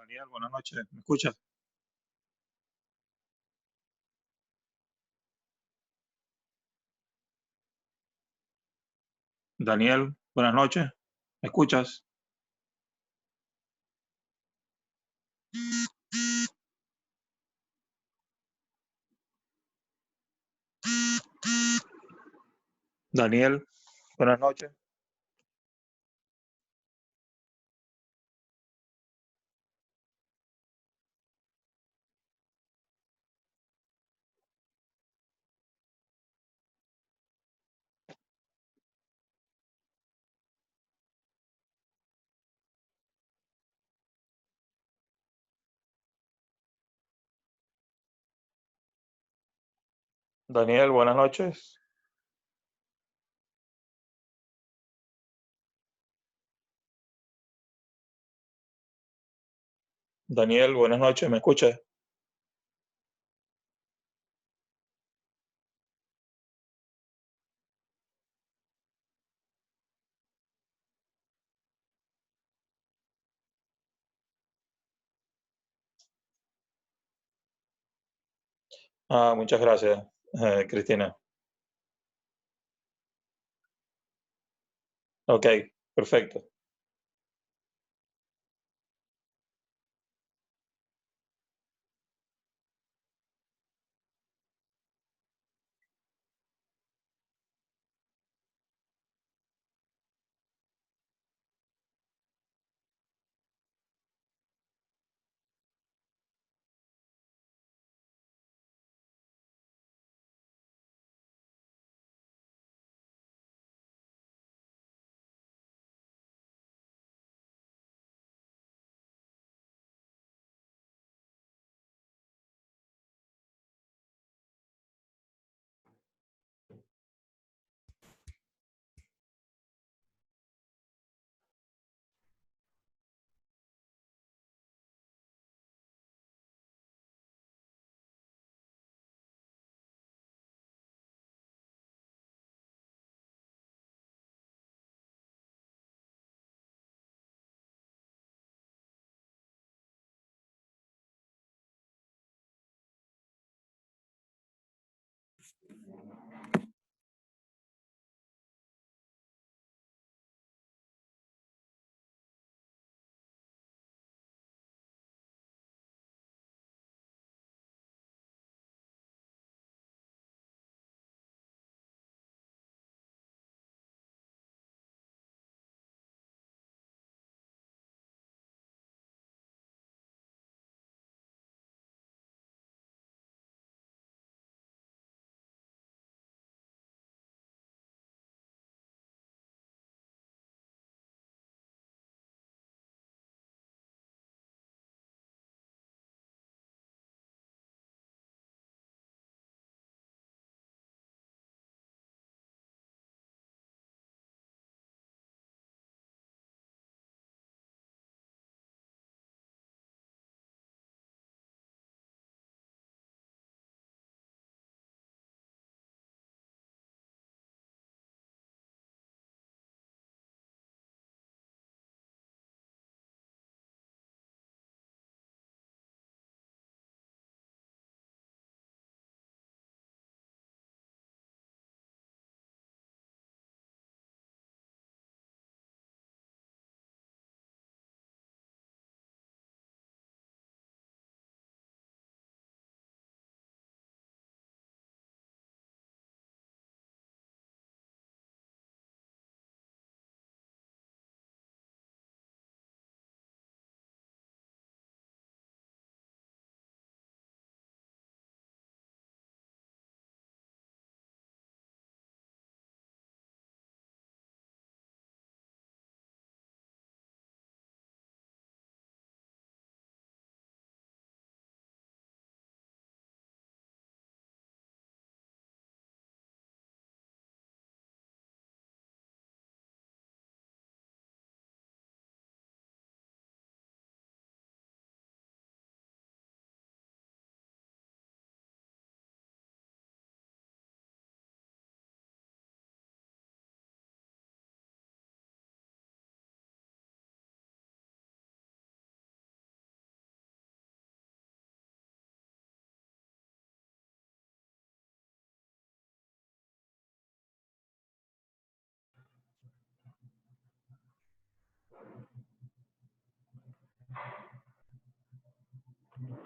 Daniel, buenas noches. ¿Me escuchas? Daniel, buenas noches. ¿Me escuchas? Daniel, buenas noches. Daniel, buenas noches. Daniel, buenas noches. ¿Me escuchas? Muchas gracias, Cristina. Ok, perfecto.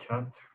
chat.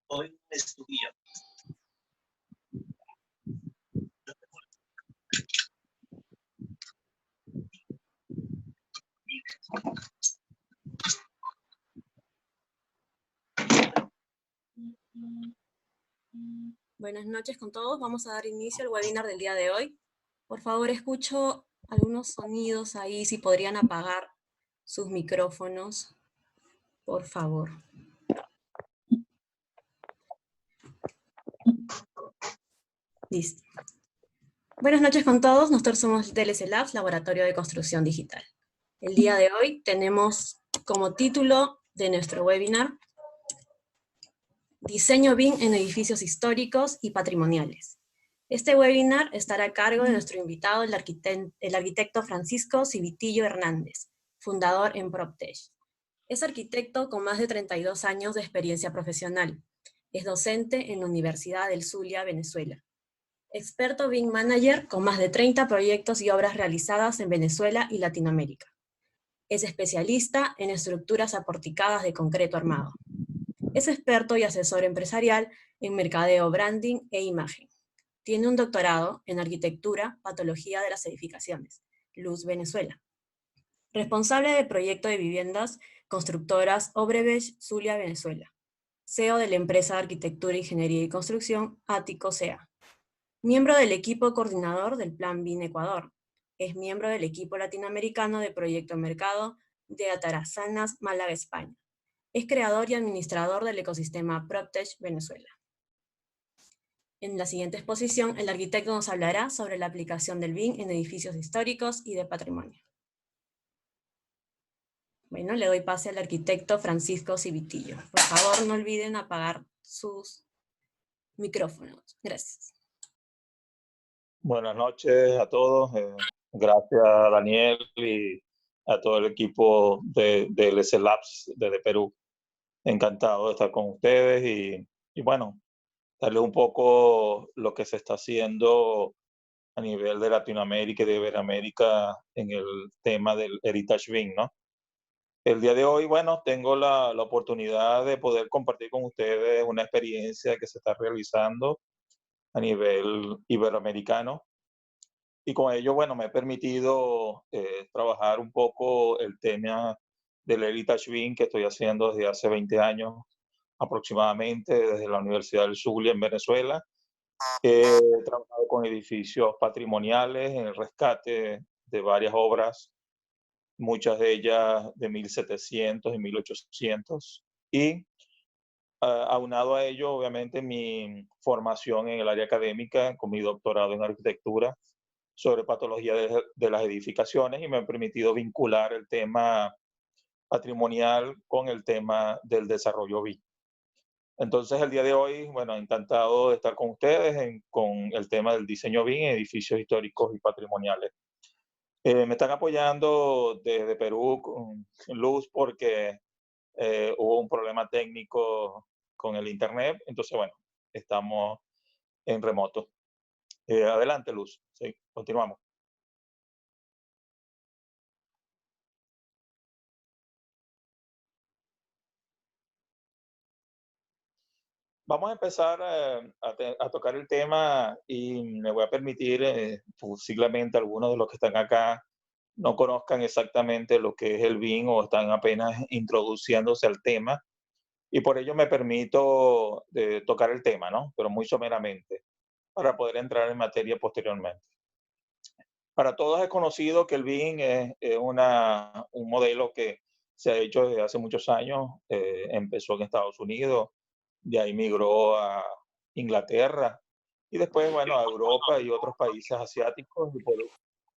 Hoy es tu día. Buenas noches con todos. Vamos a dar inicio al webinar del día de hoy. Por favor, escucho algunos sonidos ahí, si podrían apagar sus micrófonos, por favor. Listo. Buenas noches con todos. Nosotros somos DLC Labs, Laboratorio de Construcción Digital. El día de hoy tenemos como título de nuestro webinar Diseño BIM en edificios históricos y patrimoniales. Este webinar estará a cargo de nuestro invitado, el arquitecto Francisco Civitillo Hernández, fundador en PropTech. Es arquitecto con más de 32 años de experiencia profesional. Es docente en la Universidad del Zulia, Venezuela. Experto BIM Manager con más de 30 proyectos y obras realizadas en Venezuela y Latinoamérica. Es especialista en estructuras aporticadas de concreto armado. Es experto y asesor empresarial en mercadeo, branding e imagen. Tiene un doctorado en arquitectura, patología de las edificaciones, Luz Venezuela. Responsable del proyecto de viviendas constructoras Obrevesh, Zulia, Venezuela. CEO de la empresa de arquitectura, ingeniería y construcción Ático SEA. Miembro del equipo coordinador del Plan BIM Ecuador. Es miembro del equipo latinoamericano de Proyecto Mercado de Atarazanas, Málaga, España. Es creador y administrador del ecosistema PropTech Venezuela. En la siguiente exposición, el arquitecto nos hablará sobre la aplicación del BIM en edificios históricos y de patrimonio. Bueno, le doy pase al arquitecto Francisco Civitillo. Por favor, no olviden apagar sus micrófonos. Gracias. Buenas noches a todos. Gracias, Daniel, y a todo el equipo de LS Labs desde Perú. Encantado de estar con ustedes y bueno, darles un poco lo que se está haciendo a nivel de Latinoamérica y de Iberoamérica en el tema del Heritage BIM, ¿no? El día de hoy, bueno, tengo la oportunidad de poder compartir con ustedes una experiencia que se está realizando a nivel iberoamericano y con ello, bueno, me he permitido trabajar un poco el tema del Heritage BIM que estoy haciendo desde hace 20 años aproximadamente, desde la Universidad del Zulia en Venezuela. He trabajado con edificios patrimoniales en el rescate de varias obras, muchas de ellas de 1700 y 1800. Y aunado a ello, obviamente, mi formación en el área académica, con mi doctorado en arquitectura sobre patología de las edificaciones, y me ha permitido vincular el tema patrimonial con el tema del desarrollo BIM. Entonces, el día de hoy, bueno, encantado de estar con ustedes con el tema del diseño BIM en edificios históricos y patrimoniales. Me están apoyando desde Perú con luz porque hubo un problema técnico con el internet, entonces, bueno, estamos en remoto. Adelante, Luz. Sí, continuamos. Vamos a empezar a tocar el tema y me voy a permitir, posiblemente algunos de los que están acá no conozcan exactamente lo que es el BIM o están apenas introduciéndose al tema y por ello me permito tocar el tema, ¿no? Pero muy someramente para poder entrar en materia posteriormente. Para todos es conocido que el BIM es un modelo que se ha hecho desde hace muchos años, empezó en Estados Unidos, de ahí migró a Inglaterra y después, bueno, a Europa y otros países asiáticos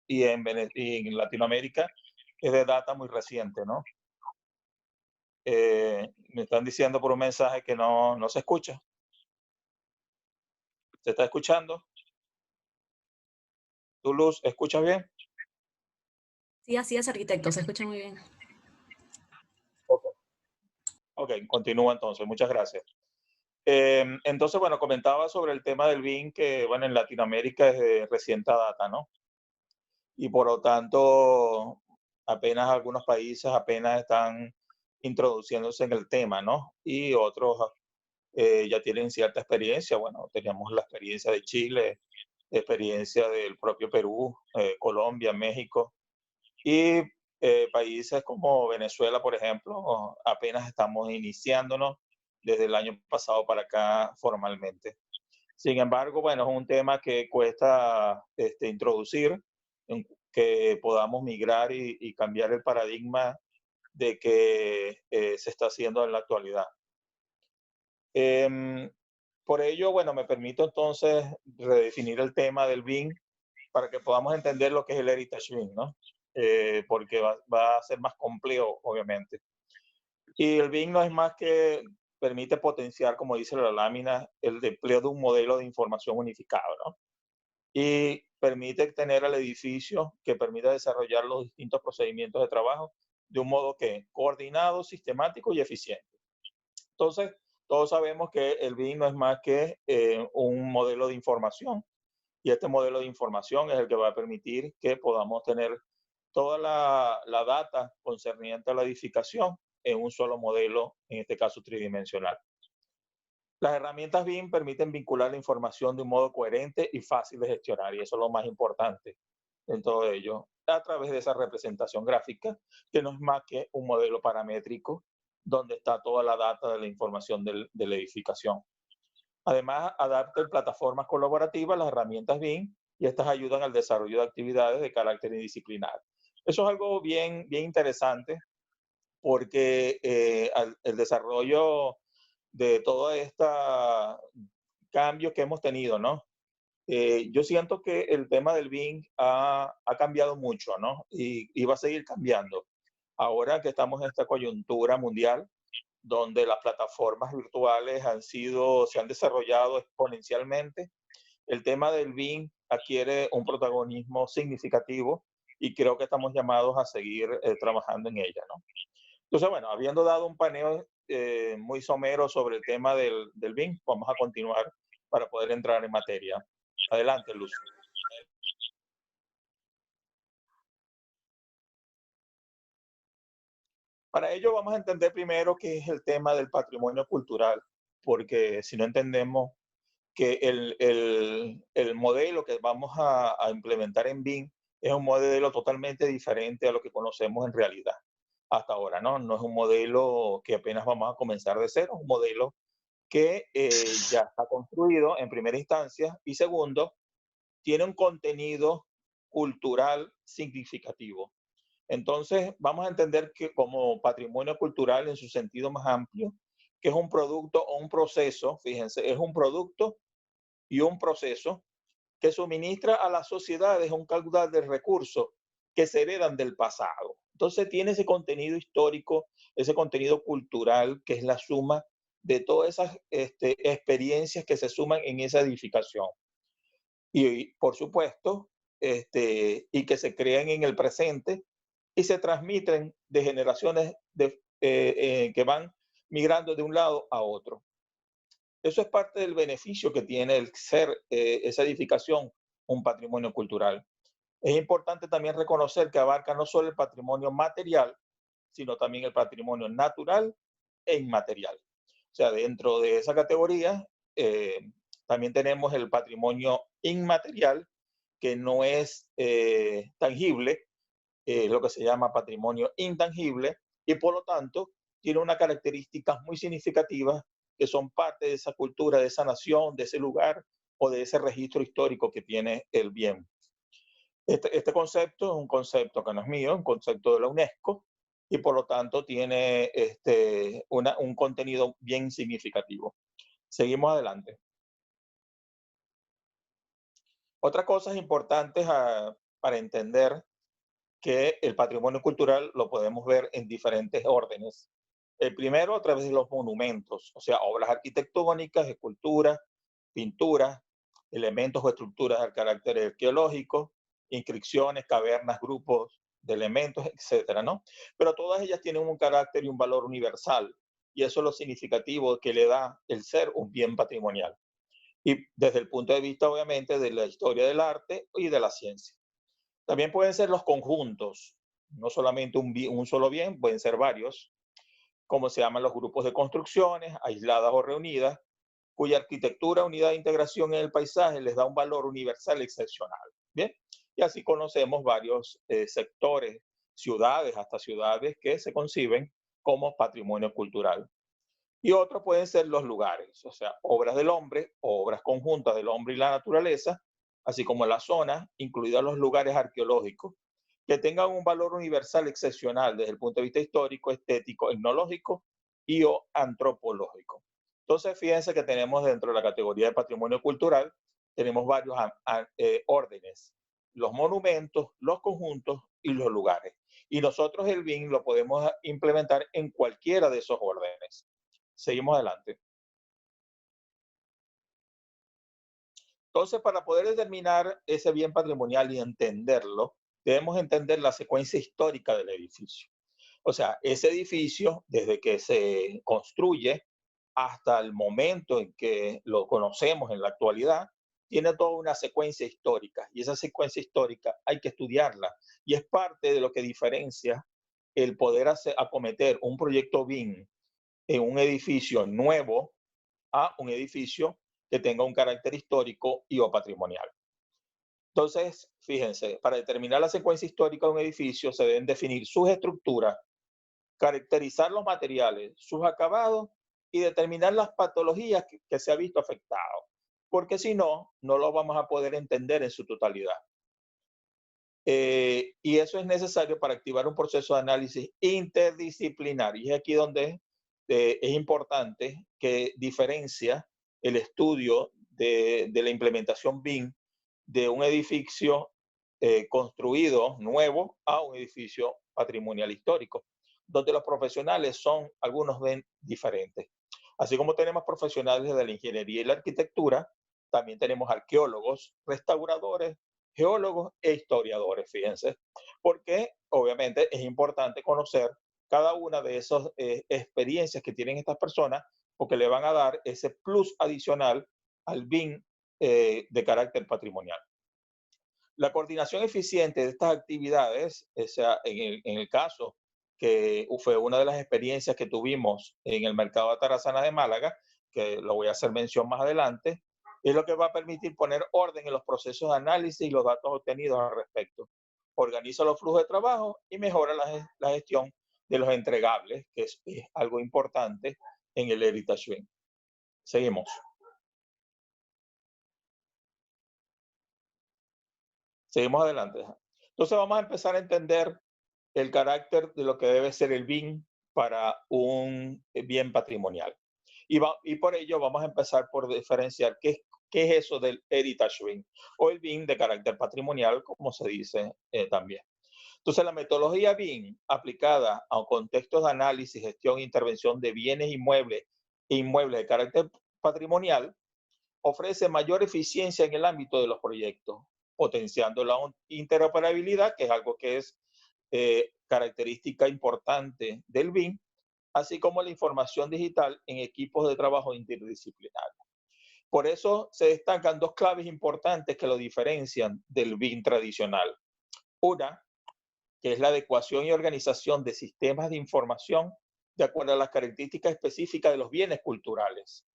y en Latinoamérica es de data muy reciente, ¿no? Me están diciendo por un mensaje que no se escucha. ¿Se está escuchando? ¿Tú, Luz, escuchas bien? Sí, así es, arquitecto, se escucha muy bien. Ok, ok, continúa entonces, muchas gracias. Entonces, bueno, comentaba sobre el tema del BIM que, bueno, en Latinoamérica es de reciente data, ¿no? Y por lo tanto, apenas algunos países apenas están introduciéndose en el tema, ¿no? Y otros ya tienen cierta experiencia. Bueno, teníamos la experiencia de Chile, experiencia del propio Perú, Colombia, México y países como Venezuela, por ejemplo, apenas estamos iniciándonos desde el año pasado para acá formalmente. Sin embargo, bueno, es un tema que cuesta introducir, que podamos migrar y cambiar el paradigma de que se está haciendo en la actualidad. Em, por ello, bueno, me permito entonces redefinir el tema del BIM para que podamos entender lo que es el Heritage BIM, ¿no? Porque va a ser más complejo, obviamente. Y el BIM no es más que permite potenciar, como dice la lámina, el empleo de un modelo de información unificado, ¿no? Y permite tener al edificio que permita desarrollar los distintos procedimientos de trabajo de un modo que coordinado, sistemático y eficiente. Entonces, todos sabemos que el BIM no es más que un modelo de información y este modelo de información es el que va a permitir que podamos tener toda la data concerniente a la edificación en un solo modelo, en este caso tridimensional. Las herramientas BIM permiten vincular la información de un modo coherente y fácil de gestionar, y eso es lo más importante en todo ello, a través de esa representación gráfica, que no es más que un modelo paramétrico donde está toda la data de la información de la edificación. Además, adapta en plataformas colaborativas las herramientas BIM y estas ayudan al desarrollo de actividades de carácter disciplinar. Eso es algo bien interesante porque el desarrollo de todo este cambio que hemos tenido, ¿no? Yo siento que el tema del BIM ha cambiado mucho, ¿no? Y va a seguir cambiando. Ahora que estamos en esta coyuntura mundial, donde las plataformas virtuales se han desarrollado exponencialmente, el tema del BIM adquiere un protagonismo significativo y creo que estamos llamados a seguir trabajando en ella, ¿no? Entonces, bueno, habiendo dado un paneo muy somero sobre el tema del BIM, vamos a continuar para poder entrar en materia. Adelante, Luz. Para ello vamos a entender primero qué es el tema del patrimonio cultural, porque si no entendemos que el modelo que vamos a implementar en BIM es un modelo totalmente diferente a lo que conocemos en realidad hasta ahora, ¿no? No es un modelo que apenas vamos a comenzar de cero, es un modelo que ya está construido en primera instancia y segundo, tiene un contenido cultural significativo. Entonces, vamos a entender que como patrimonio cultural en su sentido más amplio, que es un producto o un proceso, fíjense, es un producto y un proceso que suministra a las sociedades un caudal de recursos que se heredan del pasado. Entonces tiene ese contenido histórico, ese contenido cultural, que es la suma de todas esas experiencias que se suman en esa edificación. Y por supuesto, y que se crean en el presente y se transmiten de generaciones que van migrando de un lado a otro. Eso es parte del beneficio que tiene el ser esa edificación un patrimonio cultural. Es importante también reconocer que abarca no solo el patrimonio material, sino también el patrimonio natural e inmaterial. O sea, dentro de esa categoría también tenemos el patrimonio inmaterial, que no es tangible, lo que se llama patrimonio intangible, y por lo tanto tiene unas características muy significativas que son parte de esa cultura, de esa nación, de ese lugar o de ese registro histórico que tiene el bien. Este concepto es un concepto que no es mío, es un concepto de la UNESCO y por lo tanto tiene un contenido bien significativo. Seguimos adelante. Otras cosas importantes para entender que el patrimonio cultural lo podemos ver en diferentes órdenes. El primero a través de los monumentos, o sea, obras arquitectónicas, esculturas, pinturas, elementos o estructuras de carácter arqueológico, inscripciones, cavernas, grupos de elementos, etcétera, ¿no? Pero todas ellas tienen un carácter y un valor universal, y eso es lo significativo que le da el ser un bien patrimonial. Y desde el punto de vista, obviamente, de la historia del arte y de la ciencia. También pueden ser los conjuntos, no solamente un solo bien, pueden ser varios, como se llaman los grupos de construcciones, aisladas o reunidas, cuya arquitectura, unidad de integración en el paisaje les da un valor universal excepcional. Bien, y así conocemos varios sectores, ciudades, hasta ciudades que se conciben como patrimonio cultural. Y otros pueden ser los lugares, o sea, obras del hombre, obras conjuntas del hombre y la naturaleza, así como las zonas, incluidos los lugares arqueológicos, que tengan un valor universal excepcional desde el punto de vista histórico, estético, etnológico y o antropológico. Entonces, fíjense que tenemos dentro de la categoría de patrimonio cultural, tenemos varios órdenes, los monumentos, los conjuntos y los lugares. Y nosotros el BIM lo podemos implementar en cualquiera de esos órdenes. Seguimos adelante. Entonces, para poder determinar ese bien patrimonial y entenderlo, debemos entender la secuencia histórica del edificio. O sea, ese edificio, desde que se construye hasta el momento en que lo conocemos en la actualidad, tiene toda una secuencia histórica. Y esa secuencia histórica hay que estudiarla. Y es parte de lo que diferencia el poder acometer un proyecto BIM en un edificio nuevo a un edificio que tenga un carácter histórico y o patrimonial. Entonces, fíjense, para determinar la secuencia histórica de un edificio se deben definir sus estructuras, caracterizar los materiales, sus acabados y determinar las patologías que se ha visto afectado, porque si no, no lo vamos a poder entender en su totalidad. Y eso es necesario para activar un proceso de análisis interdisciplinar. Y es aquí donde es importante que diferencia el estudio de la implementación BIM de un edificio construido nuevo a un edificio patrimonial histórico, donde los profesionales son, algunos ven diferentes. Así como tenemos profesionales de la ingeniería y la arquitectura, también tenemos arqueólogos, restauradores, geólogos e historiadores, fíjense, porque obviamente es importante conocer cada una de esas experiencias que tienen estas personas, porque le van a dar ese plus adicional al BIM de carácter patrimonial. La coordinación eficiente de estas actividades, o sea, en el caso que fue una de las experiencias que tuvimos en el mercado de Tarazana de Málaga, que lo voy a hacer mención más adelante, es lo que va a permitir poner orden en los procesos de análisis y los datos obtenidos al respecto. Organiza los flujos de trabajo y mejora la gestión de los entregables, que es algo importante en el Heritage BIM. Seguimos. Seguimos adelante. Entonces vamos a empezar a entender el carácter de lo que debe ser el BIM para un bien patrimonial. Y por ello vamos a empezar por diferenciar qué es eso del Heritage BIM o el BIM de carácter patrimonial, como se dice también. Entonces, la metodología BIM aplicada a contextos de análisis, gestión e intervención de bienes inmuebles e inmuebles de carácter patrimonial ofrece mayor eficiencia en el ámbito de los proyectos, potenciando la interoperabilidad, que es algo que es característica importante del BIM, así como la información digital en equipos de trabajo interdisciplinarios. Por eso se destacan dos claves importantes que lo diferencian del BIM tradicional. Una, que es la adecuación y organización de sistemas de información de acuerdo a las características específicas de los bienes culturales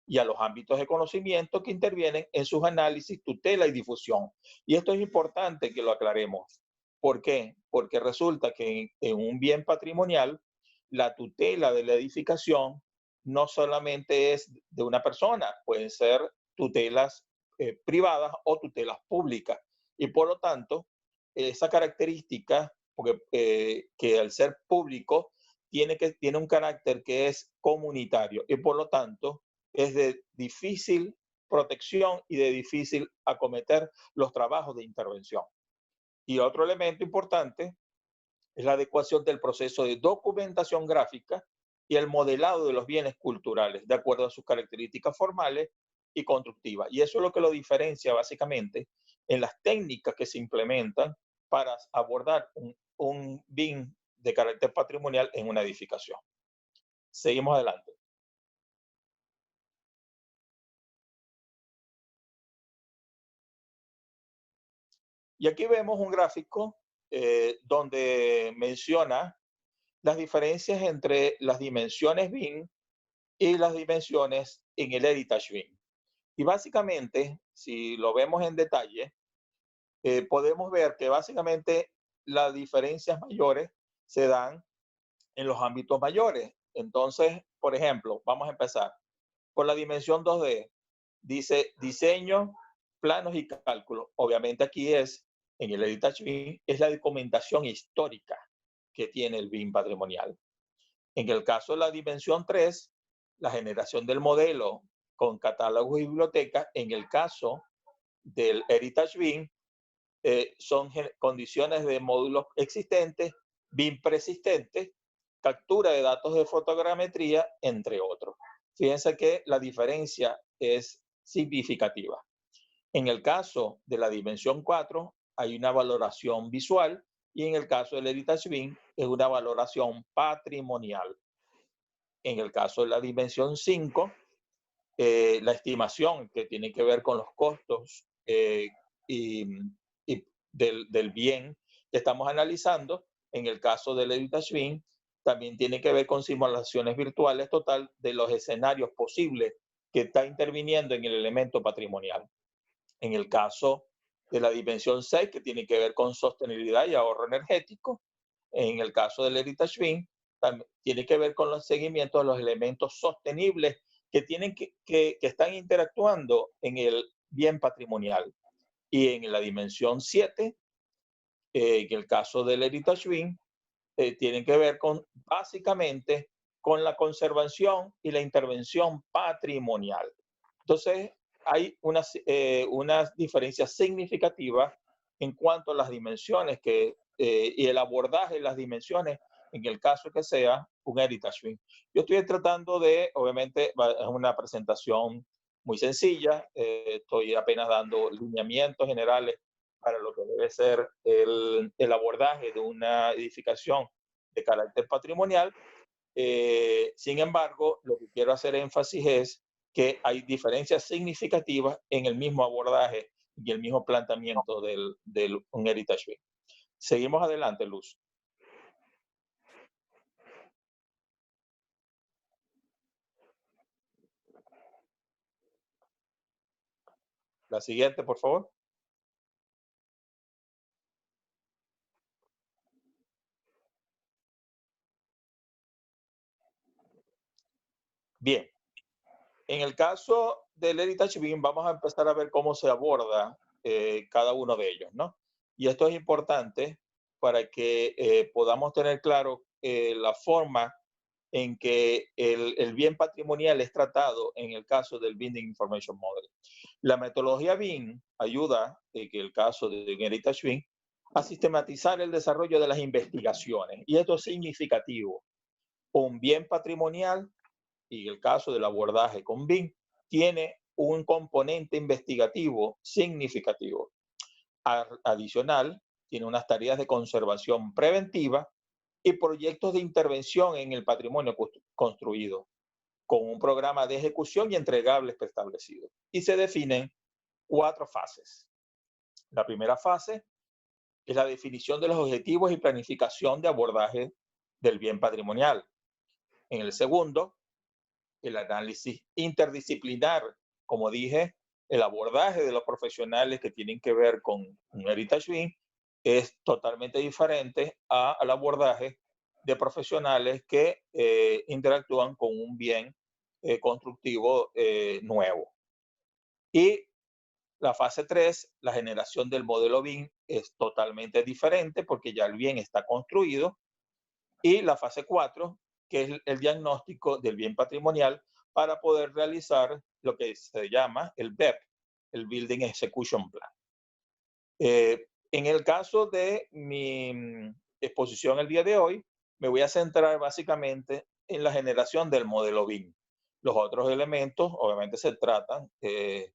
y a los ámbitos de conocimiento que intervienen en sus análisis, tutela y difusión. Y esto es importante que lo aclaremos. ¿Por qué? Porque resulta que en un bien patrimonial, la tutela de la edificación no solamente es de una persona, pueden ser tutelas privadas o tutelas públicas. Y por lo tanto, esa característica, porque que al ser público, tiene un carácter que es comunitario y por lo tanto es de difícil protección y de difícil acometer los trabajos de intervención. Y otro elemento importante es la adecuación del proceso de documentación gráfica y el modelado de los bienes culturales, de acuerdo a sus características formales y constructivas. Y eso es lo que lo diferencia básicamente en las técnicas que se implementan para abordar un BIM de carácter patrimonial en una edificación. Seguimos adelante. Y aquí vemos un gráfico donde menciona las diferencias entre las dimensiones BIM y las dimensiones en el Heritage BIM. Y básicamente, si lo vemos en detalle, podemos ver que básicamente las diferencias mayores se dan en los ámbitos mayores. Entonces, por ejemplo, vamos a empezar por la dimensión 2D. Dice diseño, planos y cálculos. Obviamente aquí en el Heritage BIM, es la documentación histórica que tiene el BIM patrimonial. En el caso de la dimensión 3, la generación del modelo con catálogos y bibliotecas. En el caso del Heritage BIM, son condiciones de módulos existentes, BIM persistentes, captura de datos de fotogrametría, entre otros. Fíjense que la diferencia es significativa. En el caso de la dimensión 4, hay una valoración visual y en el caso del Heritage BIM es una valoración patrimonial. En el caso de la dimensión 5, la estimación que tiene que ver con los costos y del bien que estamos analizando. En el caso del Heritage BIM, también tiene que ver con simulaciones virtuales total de los escenarios posibles que está interviniendo en el elemento patrimonial. En el caso de la dimensión 6, que tiene que ver con sostenibilidad y ahorro energético. En el caso del Heritage BIM, también tiene que ver con los seguimientos de los elementos sostenibles que están interactuando en el bien patrimonial. Y en la dimensión 7, en el caso del Heritage BIM, tienen que ver básicamente con la conservación y la intervención patrimonial. Entonces, hay unas diferencias significativas en cuanto a las dimensiones y el abordaje de las dimensiones en el caso que sea un Heritage BIM. Yo estoy tratando obviamente, es una presentación muy sencilla, estoy apenas dando lineamientos generales para debe ser el abordaje de una edificación de carácter patrimonial. Sin embargo, lo que quiero hacer énfasis es que hay diferencias significativas en el mismo abordaje y el mismo planteamiento del un Heritage Building. Seguimos adelante, Luz. La siguiente, por favor. Bien. En el caso del Heritage Building, vamos a empezar a ver cómo se aborda cada uno de ellos, ¿no? Y esto es importante para que podamos tener claro la forma en que el bien patrimonial es tratado en el caso del Building Information Model. La metodología BIM ayuda, en el caso de Heritage BIM, a sistematizar el desarrollo de las investigaciones. Y esto es significativo. Un bien patrimonial, y el caso del abordaje con BIM, tiene un componente investigativo significativo. Adicional, tiene unas tareas de conservación preventiva y proyectos de intervención en el patrimonio construido, con un programa de ejecución y entregables preestablecidos. Y se definen 4 fases. La primera fase es la definición de los objetivos y planificación de abordaje del bien patrimonial. En el segundo, el análisis interdisciplinar, como dije, el abordaje de los profesionales que tienen que ver con un Heritage BIM es totalmente diferente al abordaje de profesionales que interactúan con un bien constructivo nuevo. Y la fase 3, la generación del modelo BIM, es totalmente diferente porque ya el bien está construido. Y la fase 4, que es el diagnóstico del bien patrimonial para poder realizar lo que se llama el BEP, el Building Execution Plan. En el caso de mi exposición el día de hoy, me voy a centrar básicamente en la generación del modelo BIM. Los otros elementos, obviamente, se tratan, y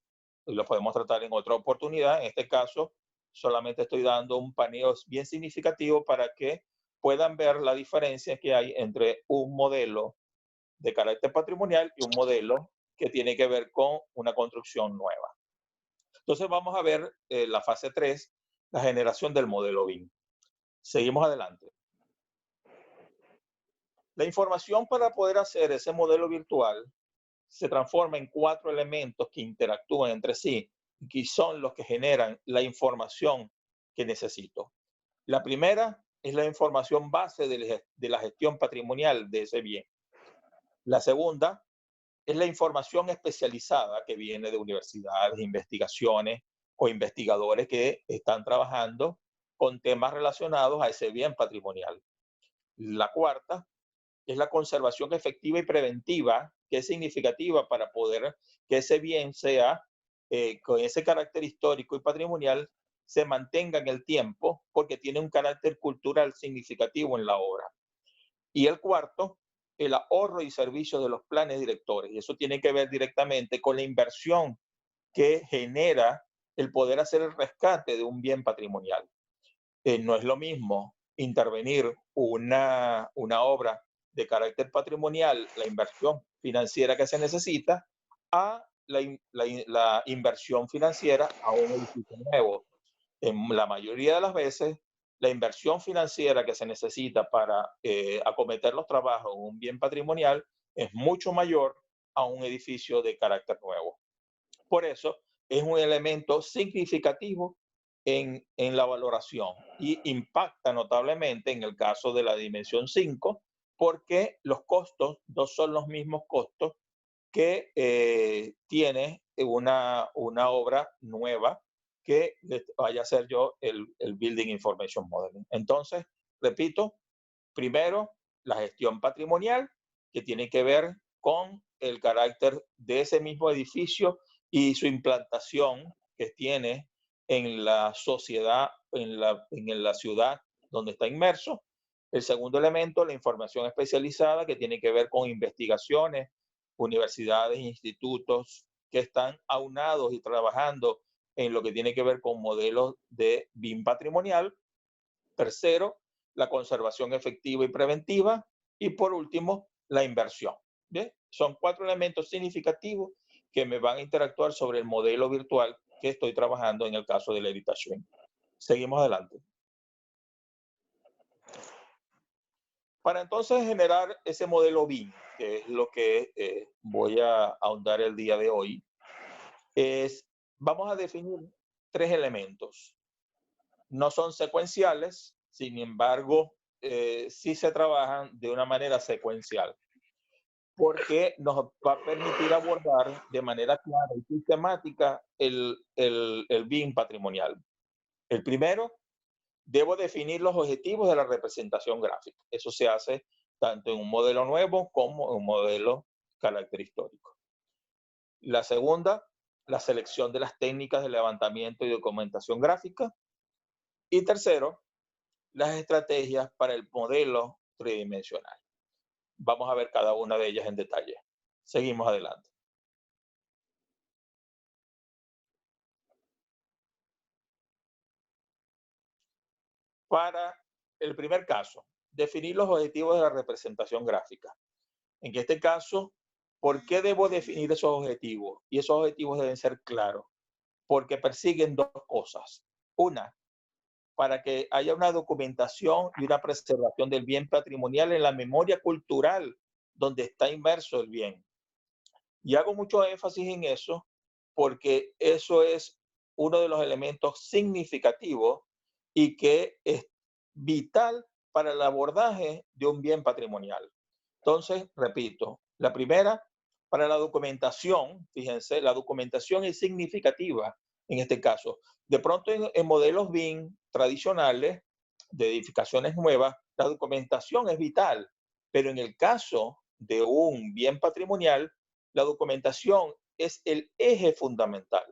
los podemos tratar en otra oportunidad. En este caso, solamente estoy dando un paneo bien significativo para que puedan ver la diferencia que hay entre un modelo de carácter patrimonial y un modelo que tiene que ver con una construcción nueva. Entonces vamos a ver la fase 3, la generación del modelo BIM. Seguimos adelante. La información para poder hacer ese modelo virtual se transforma en 4 elementos que interactúan entre sí y que son los que generan la información que necesito. La primera es la información base de la gestión patrimonial de ese bien. La segunda es la información especializada que viene de universidades, investigaciones o investigadores que están trabajando con temas relacionados a ese bien patrimonial. La cuarta es la conservación efectiva y preventiva, que es significativa para poder que ese bien sea, con ese carácter histórico y patrimonial, se mantenga en el tiempo porque tiene un carácter cultural significativo en la obra. Y el cuarto, el ahorro y servicio de los planes directores. Y eso tiene que ver directamente con la inversión que genera el poder hacer el rescate de un bien patrimonial. No es lo mismo intervenir una obra de carácter patrimonial, la inversión financiera que se necesita, a la inversión financiera a un edificio nuevo. En la mayoría de las veces, la inversión financiera que se necesita para acometer los trabajos en un bien patrimonial es mucho mayor a un edificio de carácter nuevo. Por eso, es un elemento significativo en la valoración y impacta notablemente en el caso de la dimensión 5, porque los costos no son los mismos costos que tiene una obra nueva que vaya a hacer yo el Building Information Modeling. Entonces, repito, primero, la gestión patrimonial, que tiene que ver con el carácter de ese mismo edificio y su implantación que tiene en la sociedad, en la ciudad donde está inmerso. El segundo elemento, la información especializada, que tiene que ver con investigaciones, universidades, institutos que están aunados y trabajando en lo que tiene que ver con modelos de BIM patrimonial. Tercero, la conservación efectiva y preventiva. Y por último, la inversión. ¿Bien? Son 4 elementos significativos que me van a interactuar sobre el modelo virtual que estoy trabajando en el caso del Heritage BIM. Seguimos adelante. Para entonces generar ese modelo BIM, que es lo que voy a ahondar el día de hoy, vamos a definir 3 elementos. No son secuenciales, sin embargo, sí se trabajan de una manera secuencial, porque nos va a permitir abordar de manera clara y sistemática el BIM patrimonial. El primero, debo definir los objetivos de la representación gráfica. Eso se hace tanto en un modelo nuevo como en un modelo carácter histórico. La segunda, la selección de las técnicas de levantamiento y documentación gráfica. Y tercero, las estrategias para el modelo tridimensional. Vamos a ver cada una de ellas en detalle. Seguimos adelante. Para el primer caso, definir los objetivos de la representación gráfica. En este caso, ¿por qué debo definir esos objetivos? Y esos objetivos deben ser claros, porque persiguen 2 cosas. Una, para que haya una documentación y una preservación del bien patrimonial en la memoria cultural donde está inmerso el bien. Y hago mucho énfasis en eso porque eso es uno de los elementos significativos y que es vital para el abordaje de un bien patrimonial. Entonces, repito, la primera, para la documentación, fíjense, la documentación es significativa en este caso. De pronto en modelos BIM tradicionales de edificaciones nuevas, la documentación es vital, pero en el caso de un bien patrimonial, la documentación es el eje fundamental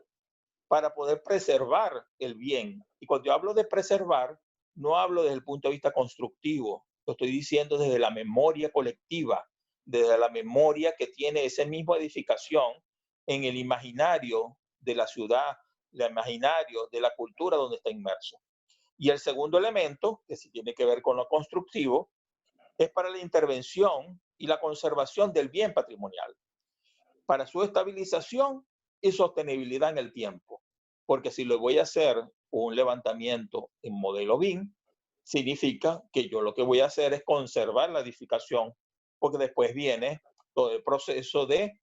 para poder preservar el bien. Y cuando yo hablo de preservar, no hablo desde el punto de vista constructivo, lo estoy diciendo desde la memoria colectiva, desde la memoria que tiene esa misma edificación en el imaginario de la ciudad, el imaginario de la cultura donde está inmerso. Y el segundo elemento, que sí tiene que ver con lo constructivo, es para la intervención y la conservación del bien patrimonial, para su estabilización y sostenibilidad en el tiempo. Porque si lo voy a hacer un levantamiento en modelo BIM, significa que yo lo que voy a hacer es conservar la edificación, porque después viene todo el proceso de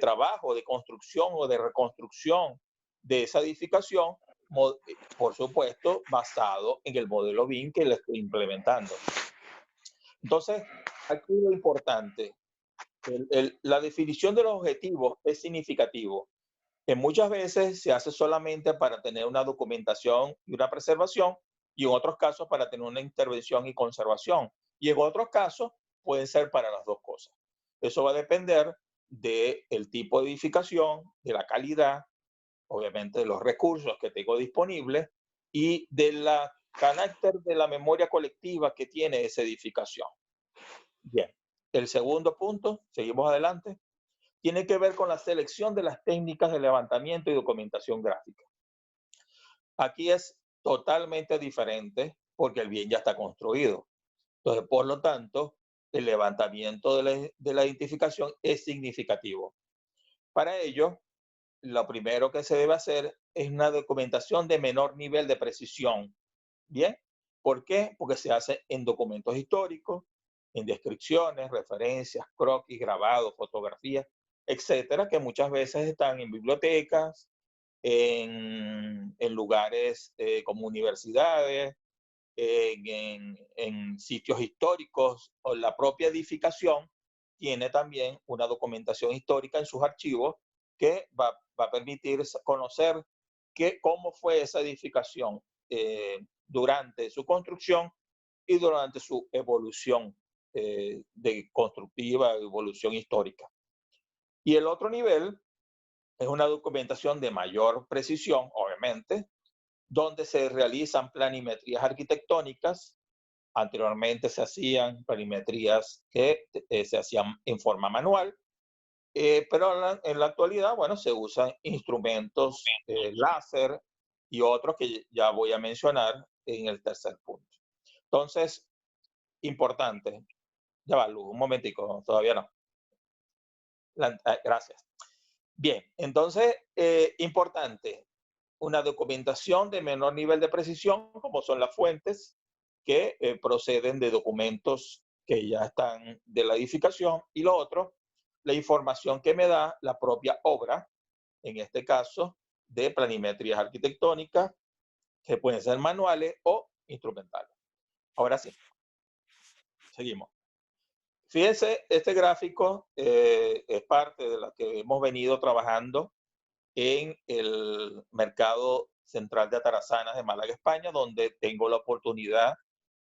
trabajo, de construcción o de reconstrucción de esa edificación, por supuesto, basado en el modelo BIM que le estoy implementando. Entonces, aquí lo importante, la definición de los objetivos es significativo. Que muchas veces se hace solamente para tener una documentación y una preservación, y en otros casos para tener una intervención y conservación. Y en otros casos pueden ser para las 2 cosas. Eso va a depender del tipo de edificación, de la calidad, obviamente de los recursos que tengo disponibles y del carácter de la memoria colectiva que tiene esa edificación. Bien, el segundo punto, seguimos adelante, tiene que ver con la selección de las técnicas de levantamiento y documentación gráfica. Aquí es totalmente diferente porque el bien ya está construido. Entonces, por lo tanto, el levantamiento de la identificación es significativo. Para ello, lo primero que se debe hacer es una documentación de menor nivel de precisión. ¿Bien? ¿Por qué? Porque se hace en documentos históricos, en descripciones, referencias, croquis, grabados, fotografías, etcétera, que muchas veces están en bibliotecas, en lugares como universidades, en sitios históricos, o la propia edificación tiene también una documentación histórica en sus archivos que va a permitir conocer cómo fue esa edificación durante su construcción y durante su evolución de constructiva, evolución histórica. Y el otro nivel es una documentación de mayor precisión, obviamente, donde se realizan planimetrías arquitectónicas. Anteriormente se hacían planimetrías que se hacían en forma manual. pero en la actualidad, bueno, se usan instrumentos láser y otros que ya voy a mencionar en el tercer punto. Entonces, importante. Ya va, Luz, un momentico, todavía no. Gracias. Bien, entonces, importante, una documentación de menor nivel de precisión, como son las fuentes que proceden de documentos que ya están de la edificación, y lo otro, la información que me da la propia obra, en este caso, de planimetrías arquitectónicas, que pueden ser manuales o instrumentales. Ahora sí, seguimos. Fíjense, este gráfico es parte de la que hemos venido trabajando en el mercado central de Atarazanas de Málaga, España, donde tengo la oportunidad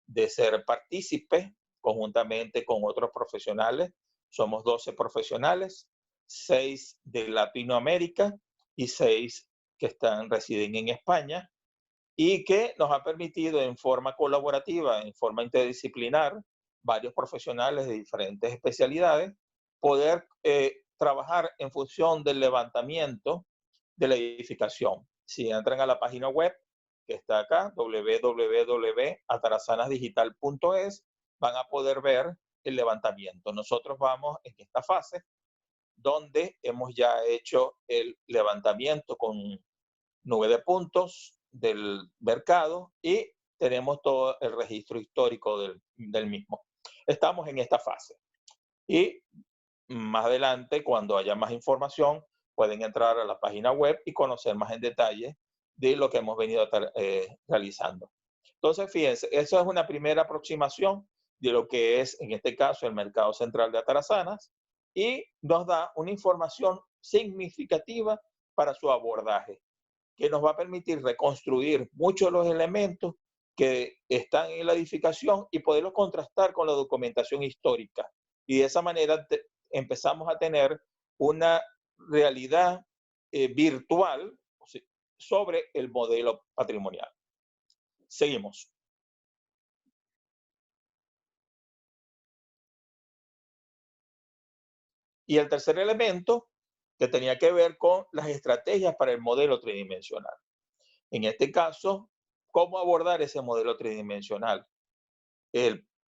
de ser partícipe conjuntamente con otros profesionales. Somos 12 profesionales, 6 de Latinoamérica y 6 que residen en España, y que nos ha permitido en forma colaborativa, en forma interdisciplinar, varios profesionales de diferentes especialidades, poder trabajar en función del levantamiento de la edificación. Si entran a la página web que está acá, www.atarazanasdigital.es, van a poder ver el levantamiento. Nosotros vamos en esta fase donde hemos ya hecho el levantamiento con nube de puntos del mercado y tenemos todo el registro histórico del mismo. Estamos en esta fase. Y más adelante, cuando haya más información, pueden entrar a la página web y conocer más en detalle de lo que hemos venido realizando. Entonces, fíjense, eso es una primera aproximación de lo que es, en este caso, el mercado central de Atarazanas, y nos da una información significativa para su abordaje, que nos va a permitir reconstruir muchos de los elementos que están en la edificación y poderlos contrastar con la documentación histórica. Y de esa manera empezamos a tener una realidad virtual sobre el modelo patrimonial. Seguimos. Y el tercer elemento que tenía que ver con las estrategias para el modelo tridimensional. En este caso, ¿cómo abordar ese modelo tridimensional?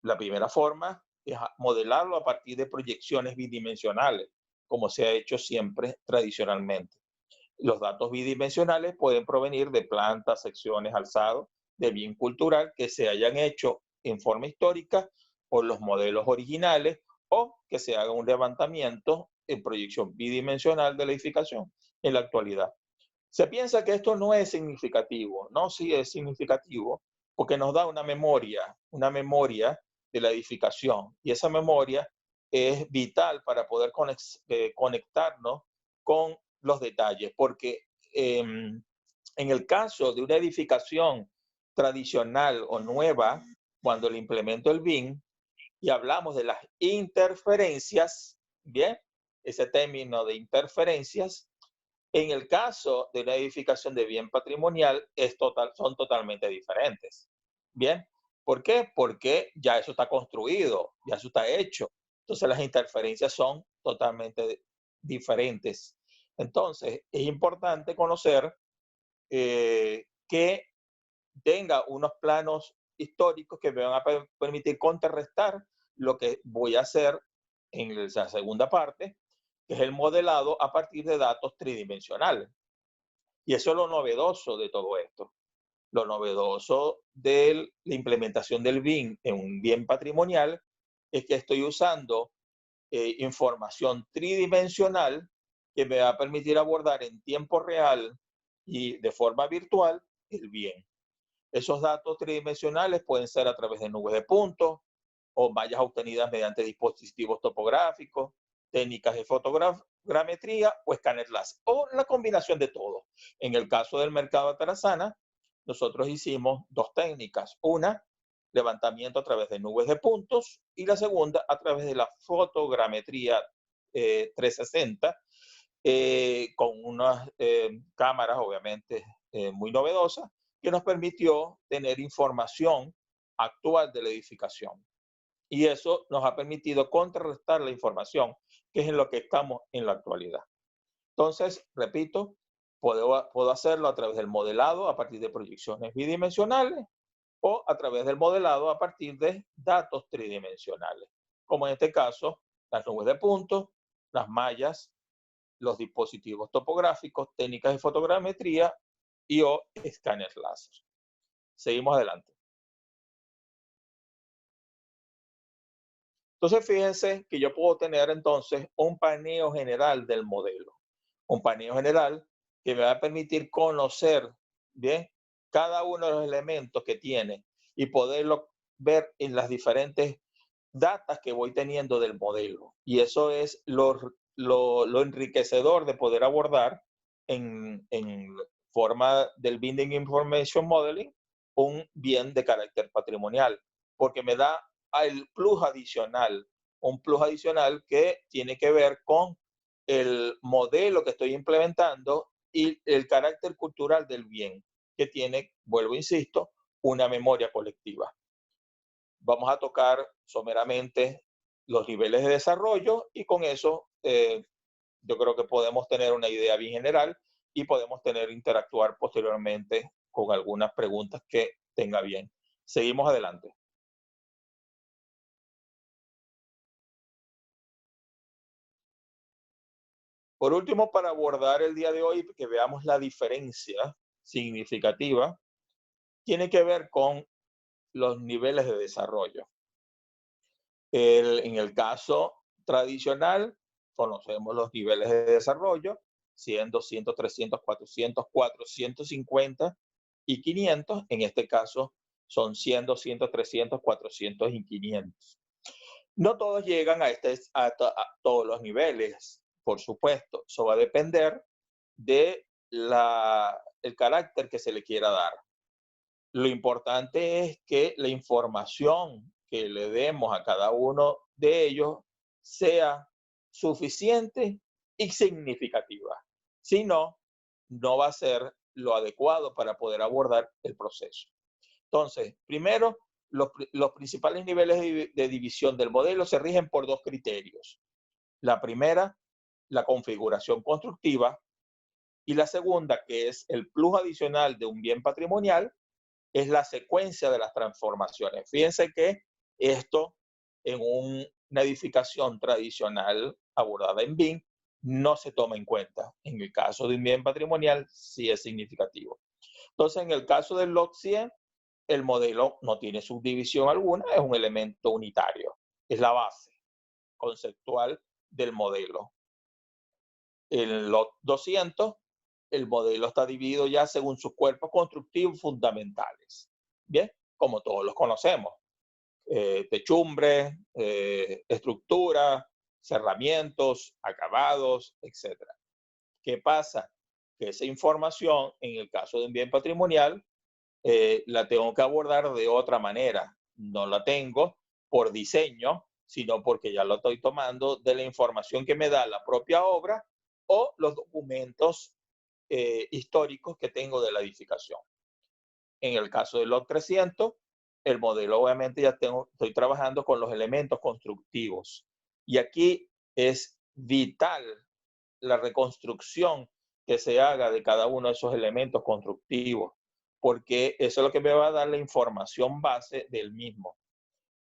La primera forma es modelarlo a partir de proyecciones bidimensionales, como se ha hecho siempre tradicionalmente. Los datos bidimensionales pueden provenir de plantas, secciones, alzados, de bien cultural que se hayan hecho en forma histórica por los modelos originales, o que se haga un levantamiento en proyección bidimensional de la edificación en la actualidad. Se piensa que esto no es significativo, no, sí es significativo, porque nos da una memoria de la edificación, y esa memoria es vital para poder conectarnos con los detalles, porque en el caso de una edificación tradicional o nueva, cuando le implemento el BIM y hablamos de las interferencias, bien, ese término de interferencias, en el caso de una edificación de bien patrimonial, son totalmente diferentes. Bien, ¿por qué? Porque ya eso está construido, ya eso está hecho. Entonces las interferencias son totalmente diferentes. Entonces es importante conocer que tenga unos planos históricos que me van a permitir contrarrestar lo que voy a hacer en la segunda parte, que es el modelado a partir de datos tridimensionales. Y eso es lo novedoso de todo esto. Lo novedoso de la implementación del BIM en un bien patrimonial es que estoy usando información tridimensional que me va a permitir abordar en tiempo real y de forma virtual el bien. Esos datos tridimensionales pueden ser a través de nubes de puntos o mallas obtenidas mediante dispositivos topográficos, técnicas de fotogrametría o escáner láser, o la combinación de todo. En el caso del mercado de Atarazanas, nosotros hicimos dos técnicas. Una, levantamiento a través de nubes de puntos, y la segunda a través de la fotogrametría 360, con unas cámaras obviamente muy novedosas, que nos permitió tener información actual de la edificación. Y eso nos ha permitido contrarrestar la información que es en lo que estamos en la actualidad. Entonces, repito, puedo hacerlo a través del modelado a partir de proyecciones bidimensionales o a través del modelado a partir de datos tridimensionales, como en este caso, las nubes de puntos, las mallas, los dispositivos topográficos, técnicas de fotogrametría y o escáneres láser. Seguimos adelante. Entonces, fíjense que yo puedo tener entonces un paneo general del modelo. Un paneo general que me va a permitir conocer bien cada uno de los elementos que tiene y poderlo ver en las diferentes datas que voy teniendo del modelo. Y eso es lo enriquecedor de poder abordar en forma del Building Information Modeling un bien de carácter patrimonial, porque me da el plus adicional, un plus adicional que tiene que ver con el modelo que estoy implementando y el carácter cultural del bien, que tiene, vuelvo, insisto, una memoria colectiva. Vamos a tocar someramente los niveles de desarrollo y con eso yo creo que podemos tener una idea bien general y podemos interactuar posteriormente con algunas preguntas que tenga bien. Seguimos adelante. Por último, para abordar el día de hoy, que veamos la diferencia significativa, tiene que ver con los niveles de desarrollo. En el caso tradicional, conocemos los niveles de desarrollo, 100, 200, 300, 400, 450 y 500. En este caso son 100, 200, 300, 400 y 500. No todos llegan a todos los niveles, por supuesto. Eso va a depender de el carácter que se le quiera dar. Lo importante es que la información que le demos a cada uno de ellos sea suficiente y significativa. Si no, no va a ser lo adecuado para poder abordar el proceso. Entonces, primero, los principales niveles de división del modelo se rigen por dos criterios. La primera, la configuración constructiva, y la segunda, que es el plus adicional de un bien patrimonial, es la secuencia de las transformaciones. Fíjense que esto en una edificación tradicional abordada en BIM no se toma en cuenta. En el caso de un bien patrimonial sí es significativo. Entonces, en el caso del LOT 100, el modelo no tiene subdivisión alguna, es un elemento unitario. Es la base conceptual del modelo. En LOT 200, el modelo está dividido ya según sus cuerpos constructivos fundamentales. Bien, como todos los conocemos. Techumbre, estructura, cerramientos, acabados, etc. ¿Qué pasa? Que esa información, en el caso de un bien patrimonial, la tengo que abordar de otra manera. No la tengo por diseño, sino porque ya lo estoy tomando de la información que me da la propia obra o los documentos históricos que tengo de la edificación. En el caso del LOT 300, el modelo obviamente ya estoy trabajando con los elementos constructivos. Y aquí es vital la reconstrucción que se haga de cada uno de esos elementos constructivos, porque eso es lo que me va a dar la información base del mismo.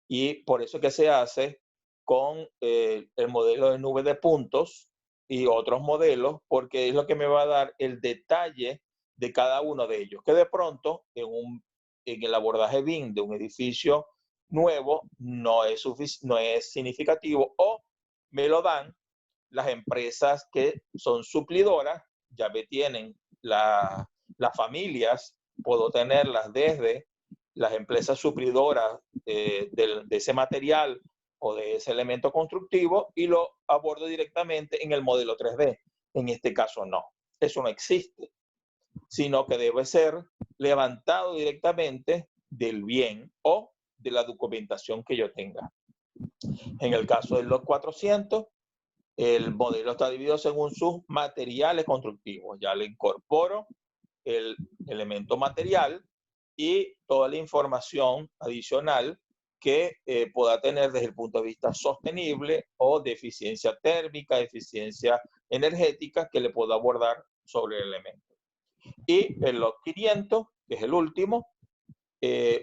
Y por eso que se hace con el modelo de nube de puntos y otros modelos, porque es lo que me va a dar el detalle de cada uno de ellos, que de pronto en el abordaje BIM de un edificio nuevo no es significativo, o me lo dan las empresas que son suplidoras, ya me tienen las familias, puedo tenerlas desde las empresas suplidoras de ese material o de ese elemento constructivo y lo abordo directamente en el modelo 3D. En este caso no, eso no existe, sino que debe ser levantado directamente del bien o de la documentación que yo tenga. En el caso del LOT 400, el modelo está dividido según sus materiales constructivos. Ya le incorporo el elemento material y toda la información adicional que pueda tener desde el punto de vista sostenible o de eficiencia térmica, eficiencia energética que le pueda abordar sobre el elemento. Y el lot 500, que es el último,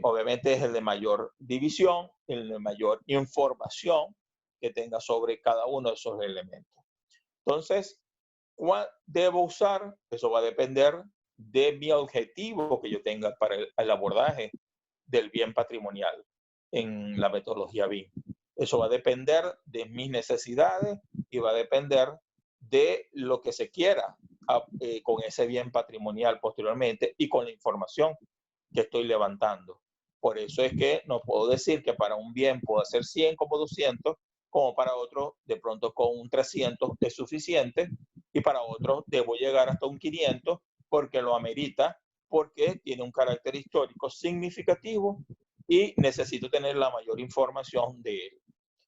obviamente es el de mayor división, el de mayor información que tenga sobre cada uno de esos elementos. Entonces, ¿cuál debo usar? Eso va a depender de mi objetivo que yo tenga para el abordaje del bien patrimonial en la metodología BIM. Eso va a depender de mis necesidades y va a depender de lo que se quiera con ese bien patrimonial posteriormente y con la información que estoy levantando. Por eso es que no puedo decir que para un bien puedo hacer 100 como 200, como para otro de pronto con un 300 es suficiente y para otro debo llegar hasta un 500 porque lo amerita, porque tiene un carácter histórico significativo y necesito tener la mayor información de él.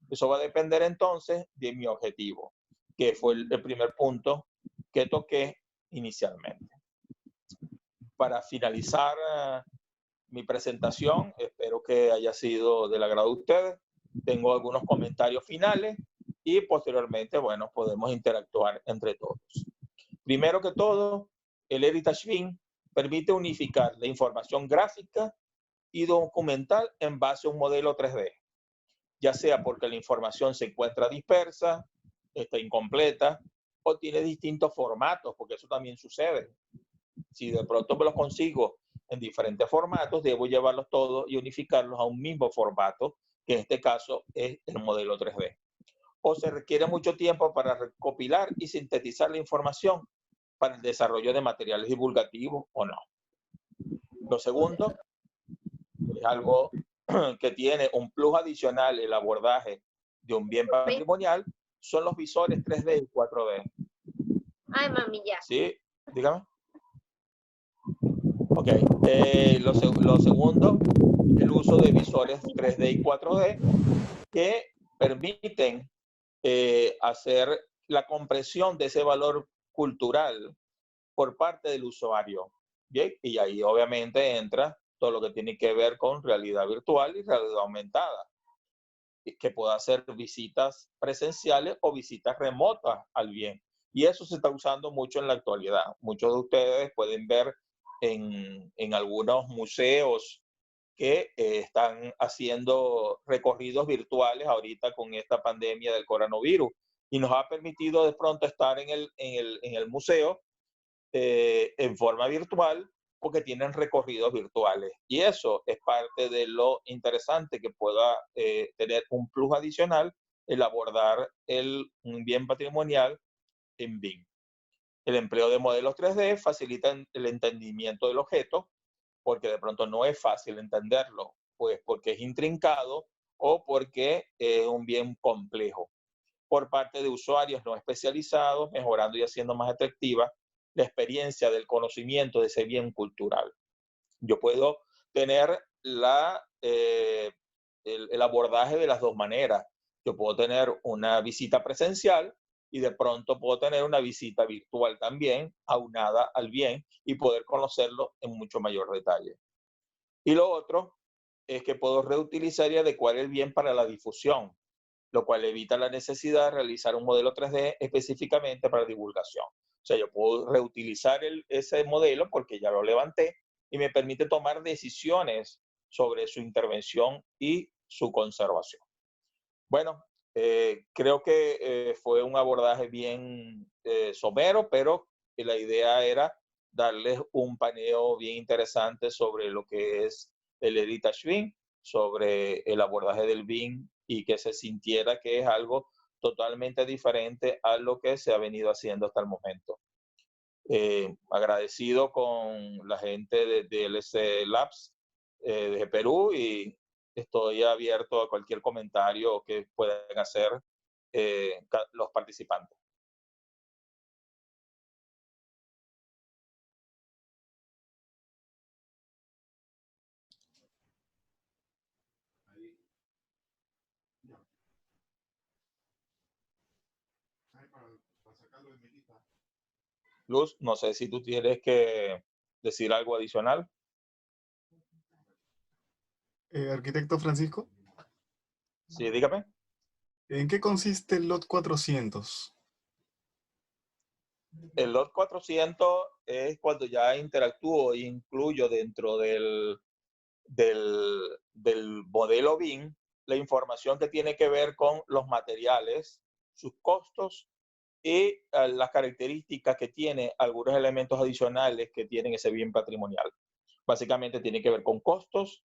Eso va a depender entonces de mi objetivo, que fue el primer punto que toqué inicialmente. Para finalizar mi presentación, espero que haya sido del agrado de ustedes. Tengo algunos comentarios finales y posteriormente, bueno, podemos interactuar entre todos. Primero que todo, el Heritage BIM permite unificar la información gráfica y documental en base a un modelo 3D, ya sea porque la información se encuentra dispersa, está incompleta o tiene distintos formatos, porque eso también sucede. Si de pronto me los consigo en diferentes formatos, debo llevarlos todos y unificarlos a un mismo formato, que en este caso es el modelo 3D. O se requiere mucho tiempo para recopilar y sintetizar la información para el desarrollo de materiales divulgativos o no. Lo segundo es algo que tiene un plus adicional el abordaje de un bien patrimonial, son los visores 3D y 4D. Ay, mami, ya. Sí, dígame. Ok, lo segundo, el uso de visores 3D y 4D que permiten hacer la compresión de ese valor cultural por parte del usuario. ¿Bien? Y ahí obviamente entra todo lo que tiene que ver con realidad virtual y realidad aumentada, que pueda hacer visitas presenciales o visitas remotas al bien. Y eso se está usando mucho en la actualidad. Muchos de ustedes pueden ver en algunos museos que están haciendo recorridos virtuales ahorita con esta pandemia del coronavirus y nos ha permitido de pronto estar en el museo en forma virtual porque tienen recorridos virtuales. Y eso es parte de lo interesante que pueda tener un plus adicional el abordar un bien patrimonial en BIM. El empleo de modelos 3D facilita el entendimiento del objeto porque de pronto no es fácil entenderlo, pues porque es intrincado o porque es un bien complejo. Por parte de usuarios no especializados, mejorando y haciendo más atractiva la experiencia del conocimiento de ese bien cultural. Yo puedo tener el abordaje de las dos maneras. Yo puedo tener una visita presencial y de pronto puedo tener una visita virtual también, aunada al bien, y poder conocerlo en mucho mayor detalle. Y lo otro es que puedo reutilizar y adecuar el bien para la difusión, lo cual evita la necesidad de realizar un modelo 3D específicamente para divulgación. O sea, yo puedo reutilizar ese modelo porque ya lo levanté y me permite tomar decisiones sobre su intervención y su conservación. Bueno, creo que fue un abordaje bien somero, pero la idea era darles un paneo bien interesante sobre lo que es el Heritage BIM, sobre el abordaje del BIM y que se sintiera que es algo totalmente diferente a lo que se ha venido haciendo hasta el momento. Agradecido con la gente de DLC Labs de Perú y estoy abierto a cualquier comentario que puedan hacer los participantes. Luz, no sé si tú tienes que decir algo adicional. Arquitecto Francisco. Sí, dígame. ¿En qué consiste el LOT 400? El LOT 400 es cuando ya interactúo e incluyo dentro del modelo BIM la información que tiene que ver con los materiales, sus costos y las características que tiene algunos elementos adicionales que tienen ese bien patrimonial. Básicamente tiene que ver con costos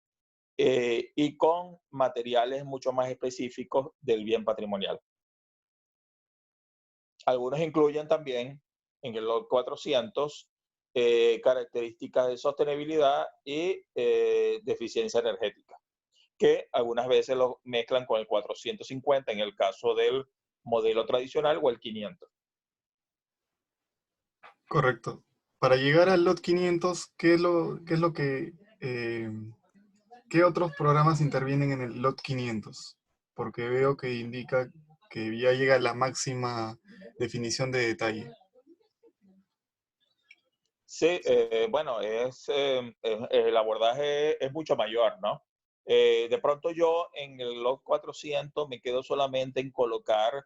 y con materiales mucho más específicos del bien patrimonial. Algunos incluyen también en el LOT 400 características de sostenibilidad y de eficiencia energética, que algunas veces lo mezclan con el 450 en el caso del modelo tradicional o el 500. Correcto. Para llegar al LOT 500, ¿qué es lo que, qué otros programas intervienen en el LOT 500? Porque veo que indica que ya llega a la máxima definición de detalle. Sí, bueno, el abordaje es mucho mayor, ¿no? De pronto yo en el LOT 400 me quedo solamente en colocar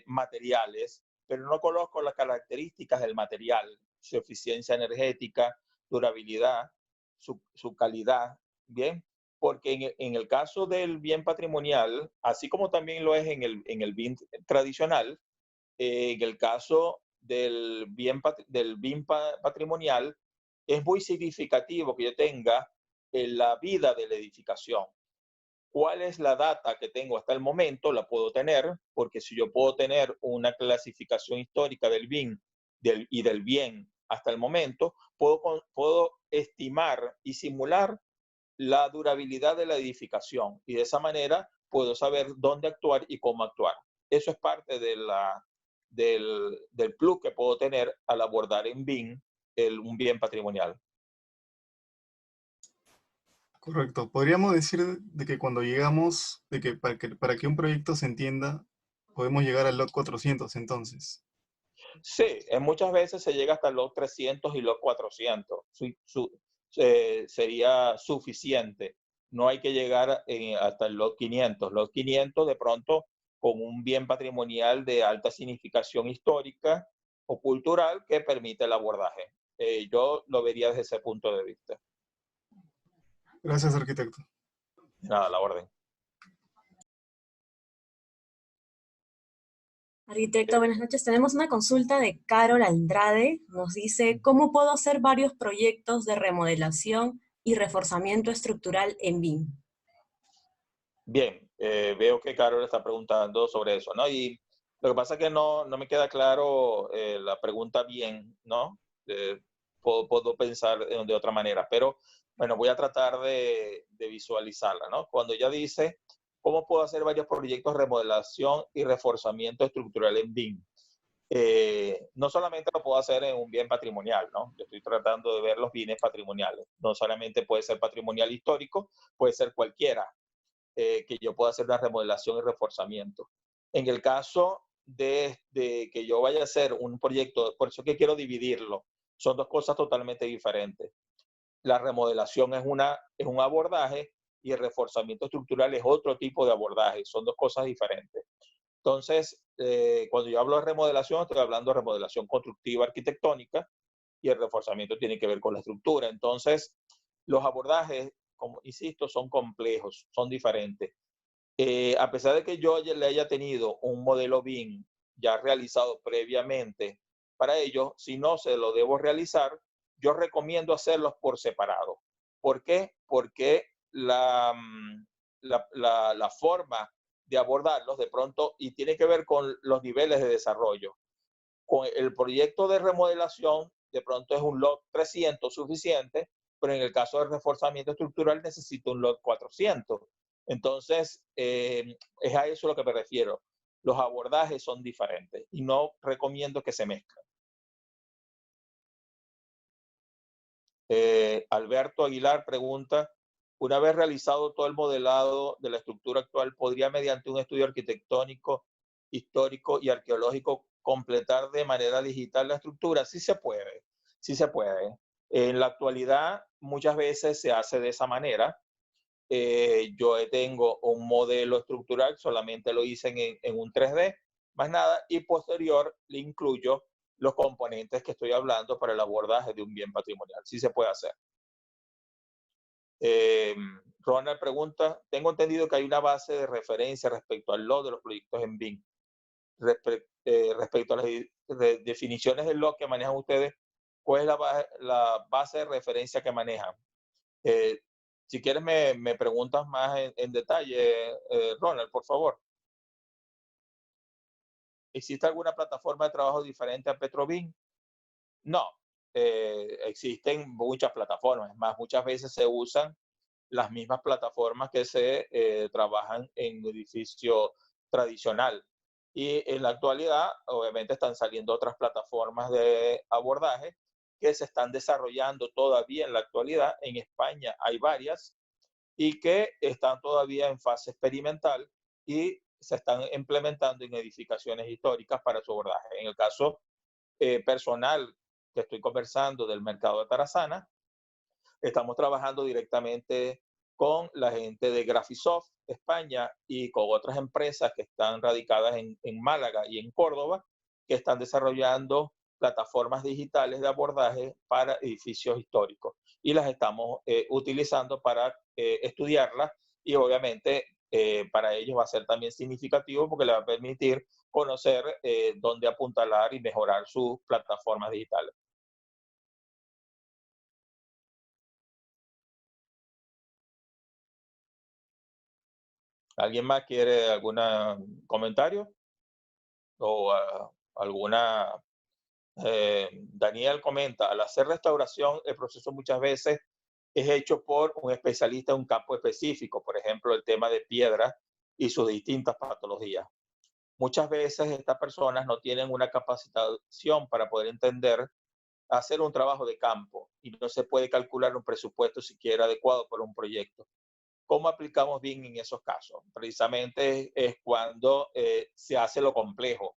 materiales, pero no coloco las características del material, su eficiencia energética, durabilidad, su calidad, ¿bien? Porque en el caso del bien patrimonial, así como también lo es en el bien tradicional, en el caso del bien patrimonial, es muy significativo que yo tenga la vida de la edificación. ¿Cuál es la data que tengo hasta el momento? La puedo tener, porque si yo puedo tener una clasificación histórica del bien y del bien hasta el momento, puedo estimar y simular la durabilidad de la edificación y de esa manera puedo saber dónde actuar y cómo actuar. Eso es parte del plus que puedo tener al abordar en BIM un bien patrimonial. Correcto. Podríamos decir de que cuando llegamos, para que un proyecto se entienda, podemos llegar al LOT 400 entonces. Sí, muchas veces se llega hasta los 300 y los 400. Sería suficiente. No hay que llegar hasta los 500. Los 500 de pronto con un bien patrimonial de alta significación histórica o cultural que permite el abordaje. Yo lo vería desde ese punto de vista. Gracias, arquitecto. Nada, a la orden. Arquitecto, buenas noches. Tenemos una consulta de Carol Andrade. Nos dice, ¿cómo puedo hacer varios proyectos de remodelación y reforzamiento estructural en BIM? Bien, veo que Carol está preguntando sobre eso, ¿no? Y lo que pasa es que no me queda claro la pregunta bien, ¿no? Puedo pensar de otra manera, pero bueno, voy a tratar de visualizarla, ¿no? Cuando ella dice, ¿cómo puedo hacer varios proyectos de remodelación y reforzamiento estructural en BIM? No solamente lo puedo hacer en un bien patrimonial, ¿no? Yo estoy tratando de ver los bienes patrimoniales. No solamente puede ser patrimonial histórico, puede ser cualquiera que yo pueda hacer una remodelación y reforzamiento. En el caso de que yo vaya a hacer un proyecto, por eso que quiero dividirlo, son dos cosas totalmente diferentes. La remodelación es un abordaje y el reforzamiento estructural es otro tipo de abordaje, son dos cosas diferentes. Entonces, cuando yo hablo de remodelación, estoy hablando de remodelación constructiva arquitectónica y el reforzamiento tiene que ver con la estructura. Entonces, los abordajes, como insisto, son complejos, son diferentes. A pesar de que yo le haya tenido un modelo BIM ya realizado previamente para ello, si no se lo debo realizar, yo recomiendo hacerlos por separado. ¿Por qué? Porque la forma de abordarlos de pronto, y tiene que ver con los niveles de desarrollo. Con el proyecto de remodelación, de pronto es un LOT 300 suficiente, pero en el caso de reforzamiento estructural necesito un LOT 400. Entonces, es a eso a lo que me refiero. Los abordajes son diferentes y no recomiendo que se mezclen. Alberto Aguilar pregunta, una vez realizado todo el modelado de la estructura actual, ¿podría mediante un estudio arquitectónico, histórico y arqueológico completar de manera digital la estructura? Sí se puede, sí se puede. En la actualidad muchas veces se hace de esa manera. yo tengo un modelo estructural, solamente lo hice en un 3D, más nada, y posterior le incluyo los componentes que estoy hablando para el abordaje de un bien patrimonial. Sí se puede hacer. Ronald pregunta, tengo entendido que hay una base de referencia respecto al LOT de los proyectos en BIM. Respecto a las definiciones del LOT que manejan ustedes, ¿cuál es la base de referencia que manejan? Si quieres me preguntas más en detalle, Ronald, por favor. ¿Existe alguna plataforma de trabajo diferente a PetroBIM? No, existen muchas plataformas, más muchas veces se usan las mismas plataformas que se trabajan en edificio tradicional. Y en la actualidad, obviamente, están saliendo otras plataformas de abordaje que se están desarrollando todavía en la actualidad. En España hay varias y que están todavía en fase experimental y se están implementando en edificaciones históricas para su abordaje. En el caso personal que estoy conversando del mercado de Tarazana, estamos trabajando directamente con la gente de Graphisoft España y con otras empresas que están radicadas en Málaga y en Córdoba, que están desarrollando plataformas digitales de abordaje para edificios históricos. Y las estamos utilizando para estudiarlas y obviamente para ellos va a ser también significativo porque les va a permitir conocer dónde apuntalar y mejorar sus plataformas digitales. ¿Alguien más quiere algún comentario? O alguna... Daniel comenta, al hacer restauración, el proceso muchas veces es hecho por un especialista en un campo específico, por ejemplo, el tema de piedra y sus distintas patologías. Muchas veces estas personas no tienen una capacitación para poder entender, hacer un trabajo de campo y no se puede calcular un presupuesto siquiera adecuado para un proyecto. ¿Cómo aplicamos BIM en esos casos? Precisamente es cuando se hace lo complejo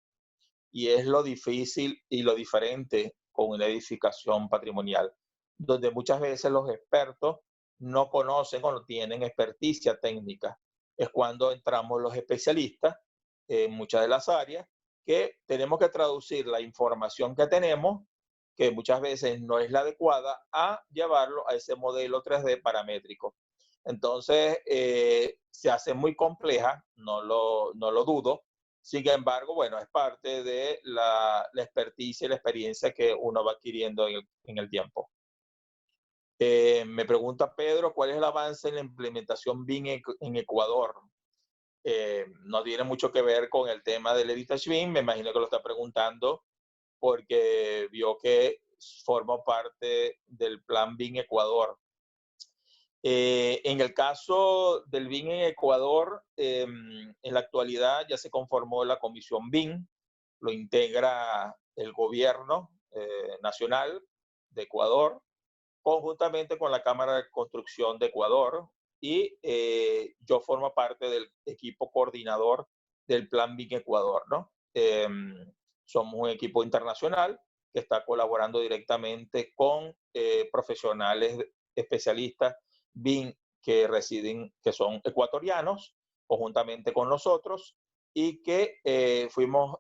y es lo difícil y lo diferente con una edificación patrimonial, donde muchas veces los expertos no conocen o no tienen experticia técnica. Es cuando entramos los especialistas en muchas de las áreas que tenemos que traducir la información que tenemos, que muchas veces no es la adecuada, a llevarlo a ese modelo 3D paramétrico. Entonces, se hace muy compleja, no lo dudo. Sin embargo, bueno, es parte de la experticia y la experiencia que uno va adquiriendo en el tiempo. Me pregunta Pedro, ¿cuál es el avance en la implementación BIM en Ecuador? No tiene mucho que ver con el tema del Heritage BIM, me imagino que lo está preguntando porque vio que forma parte del plan BIM Ecuador. En el caso del BIM en Ecuador, en la actualidad ya se conformó la comisión BIM, lo integra el gobierno nacional de Ecuador, conjuntamente con la Cámara de Construcción de Ecuador, y yo formo parte del equipo coordinador del Plan BIM Ecuador, ¿no? Somos un equipo internacional que está colaborando directamente con profesionales especialistas BIM que residen, que son ecuatorianos, conjuntamente con nosotros, y que fuimos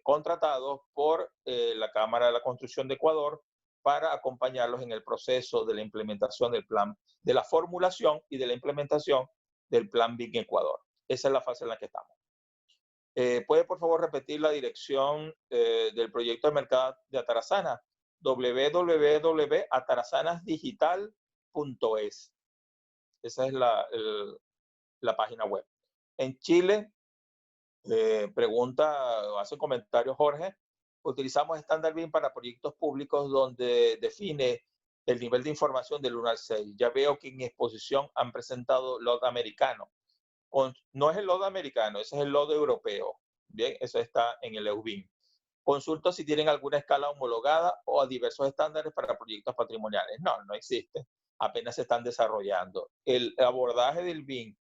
contratados por la Cámara de la Construcción de Ecuador para acompañarlos en el proceso de la implementación del plan, de la formulación y de la implementación del plan BIM Ecuador. Esa es la fase en la que estamos. ¿Puede, por favor, repetir la dirección del proyecto de mercado de Atarazana? www.atarazanasdigital.es. Esa es la página web. En Chile, hace comentario Jorge, utilizamos estándar BIM para proyectos públicos donde define el nivel de información del 1 al 6. Ya veo que en exposición han presentado LOT americano. No es el LOT americano, ese es el LOT europeo. Bien, eso está en el EUBIM. Consulto si tienen alguna escala homologada o a diversos estándares para proyectos patrimoniales. No existe. Apenas se están desarrollando. El abordaje del BIM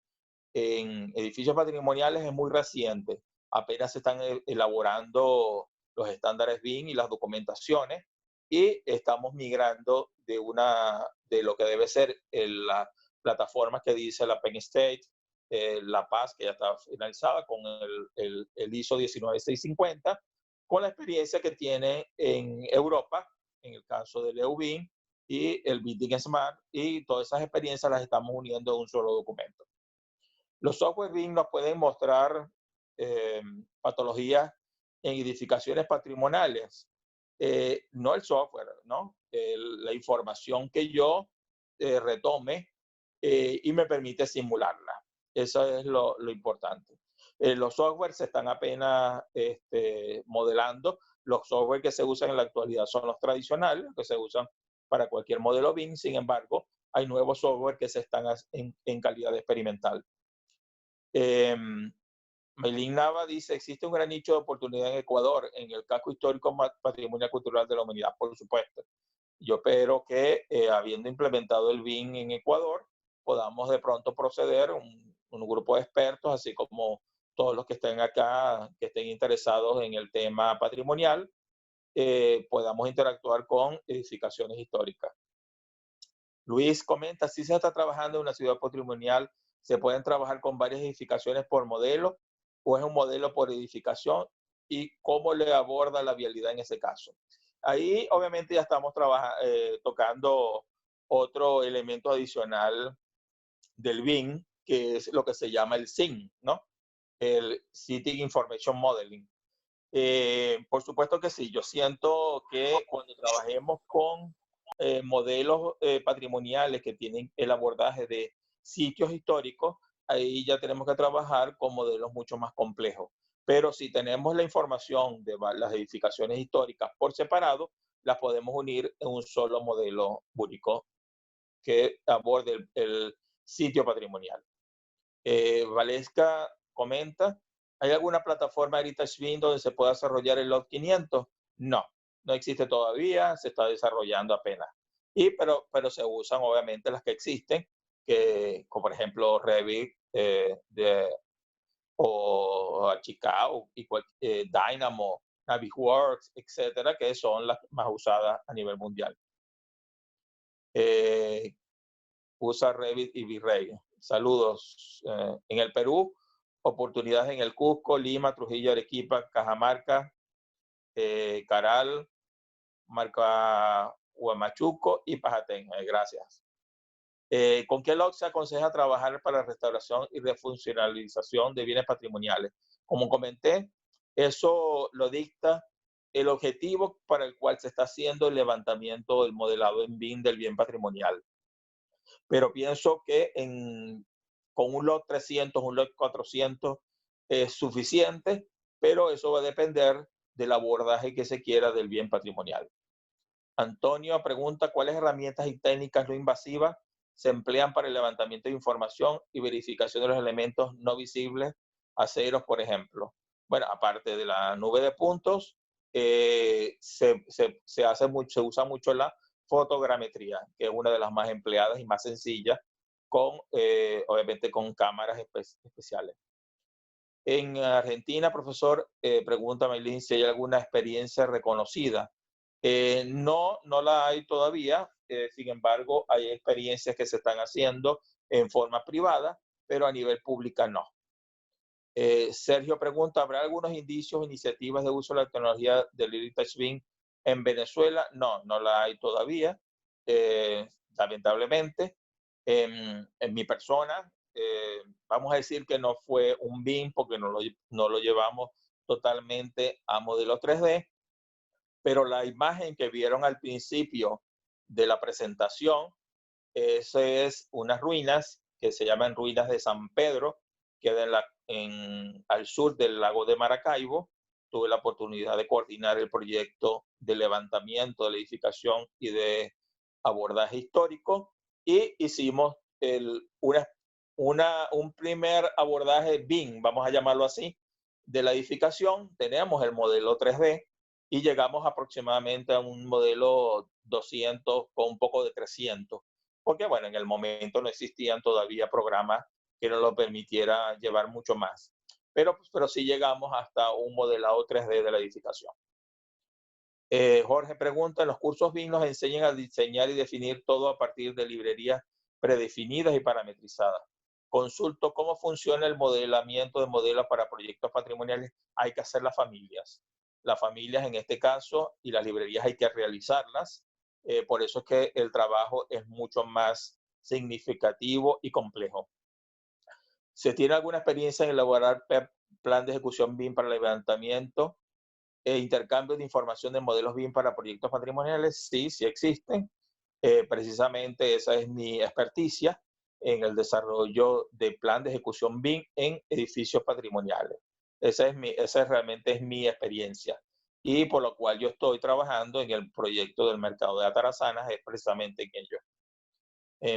en edificios patrimoniales es muy reciente. Apenas se están elaborando los estándares BIM y las documentaciones y estamos migrando de lo que debe ser plataformas que dice la Penn State, La Paz, que ya está finalizada con el ISO 19650, con la experiencia que tiene en Europa, en el caso del EUBIN y el Building Smart, y todas esas experiencias las estamos uniendo en un solo documento. Los software BIM nos pueden mostrar patologías en edificaciones patrimoniales. No el software, ¿no? La información que yo retome y me permite simularla. Eso es lo importante. Los software se están apenas modelando. Los software que se usan en la actualidad son los tradicionales, que se usan para cualquier modelo BIM. Sin embargo, hay nuevos software que se están en calidad experimental. Maylin Nava dice, existe un gran nicho de oportunidad en Ecuador, en el casco histórico patrimonio cultural de la humanidad, por supuesto. Yo espero que, habiendo implementado el BIM en Ecuador, podamos de pronto proceder, un grupo de expertos, así como todos los que estén acá, que estén interesados en el tema patrimonial, podamos interactuar con edificaciones históricas. Luis comenta, si se está trabajando en una ciudad patrimonial, ¿se pueden trabajar con varias edificaciones por modelo o es un modelo por edificación? ¿Y cómo le aborda la vialidad en ese caso? Ahí obviamente ya estamos tocando otro elemento adicional del BIM, que es lo que se llama el CIM, ¿no? El City Information Modeling. Por supuesto que sí, yo siento que cuando trabajemos con modelos patrimoniales que tienen el abordaje de sitios históricos, ahí ya tenemos que trabajar con modelos mucho más complejos. Pero si tenemos la información de las edificaciones históricas por separado, las podemos unir en un solo modelo único que aborde el sitio patrimonial. Valesca comenta, ¿hay alguna plataforma Heritage BIM donde se pueda desarrollar el LOT 500? No, no existe todavía, se está desarrollando apenas. Pero se usan obviamente las que existen, como por ejemplo Revit o Chicago, Dynamo, Navisworks, etcétera, que son las más usadas a nivel mundial. Usa Revit y V-Ray. Saludos. En el Perú, oportunidades en el Cusco, Lima, Trujillo, Arequipa, Cajamarca, Caral, Marca Huamachuco y Pajatén. Gracias. ¿Con qué LOC se aconseja trabajar para la restauración y refuncionalización de bienes patrimoniales? Como comenté, eso lo dicta el objetivo para el cual se está haciendo el levantamiento del modelado en BIM del bien patrimonial. Pero pienso que con un LOT 300, un LOT 400 es suficiente, pero eso va a depender del abordaje que se quiera del bien patrimonial. Antonio pregunta, ¿cuáles herramientas y técnicas no invasivas se emplean para el levantamiento de información y verificación de los elementos no visibles, aceros, por ejemplo? Bueno, aparte de la nube de puntos, se usa mucho la fotogrametría, que es una de las más empleadas y más sencillas, obviamente con cámaras especiales. En Argentina, profesor, pregunta Maylin si hay alguna experiencia reconocida. No la hay todavía, sin embargo, hay experiencias que se están haciendo en forma privada, pero a nivel pública no. Sergio pregunta, ¿habrá algunos indicios o iniciativas de uso de la tecnología del Heritage BIM en Venezuela? No la hay todavía, lamentablemente. En mi persona, vamos a decir que no fue un BIM porque no lo llevamos totalmente a modelo 3D, pero la imagen que vieron al principio de la presentación, eso es unas ruinas que se llaman Ruinas de San Pedro, queda al sur del lago de Maracaibo. Tuve la oportunidad de coordinar el proyecto de levantamiento de la edificación y de abordaje histórico y hicimos un primer abordaje BIM, vamos a llamarlo así, de la edificación. Teníamos el modelo 3D y llegamos aproximadamente a un modelo 200 con un poco de 300, porque bueno, en el momento no existían todavía programas que nos lo permitiera llevar mucho más, pero sí llegamos hasta un modelado 3D de la edificación. Jorge pregunta, ¿en los cursos BIM nos enseñan a diseñar y definir todo a partir de librerías predefinidas y parametrizadas. Consulto cómo funciona el modelamiento de modelos para proyectos patrimoniales. Hay que hacer las familias. Las familias en este caso y las librerías hay que realizarlas. Por eso es que el trabajo es mucho más significativo y complejo. ¿Se tiene alguna experiencia en elaborar plan de ejecución BIM para levantamiento e intercambio de información de modelos BIM para proyectos patrimoniales? Sí, sí existen. Precisamente esa es mi experticia en el desarrollo de plan de ejecución BIM en edificios patrimoniales. Esa realmente es mi experiencia. Y por lo cual yo estoy trabajando en el proyecto del mercado de Atarazanas, es precisamente en ello.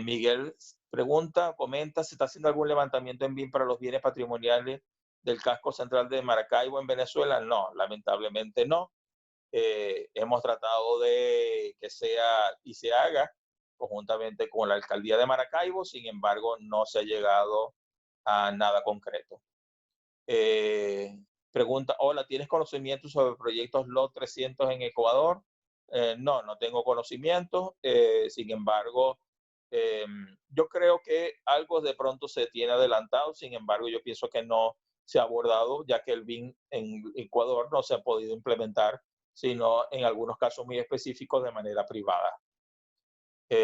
Miguel pregunta, comenta, ¿se está haciendo algún levantamiento en BIM para los bienes patrimoniales del casco central de Maracaibo en Venezuela? No, lamentablemente no. Hemos tratado de que sea y se haga conjuntamente con la alcaldía de Maracaibo, sin embargo, no se ha llegado a nada concreto. Pregunta, hola, ¿tienes conocimiento sobre proyectos LOT 300 en Ecuador? No, no tengo conocimiento, sin embargo, yo creo que algo de pronto se tiene adelantado, sin embargo, yo pienso que no se ha abordado, ya que el BIM en Ecuador no se ha podido implementar, sino en algunos casos muy específicos de manera privada.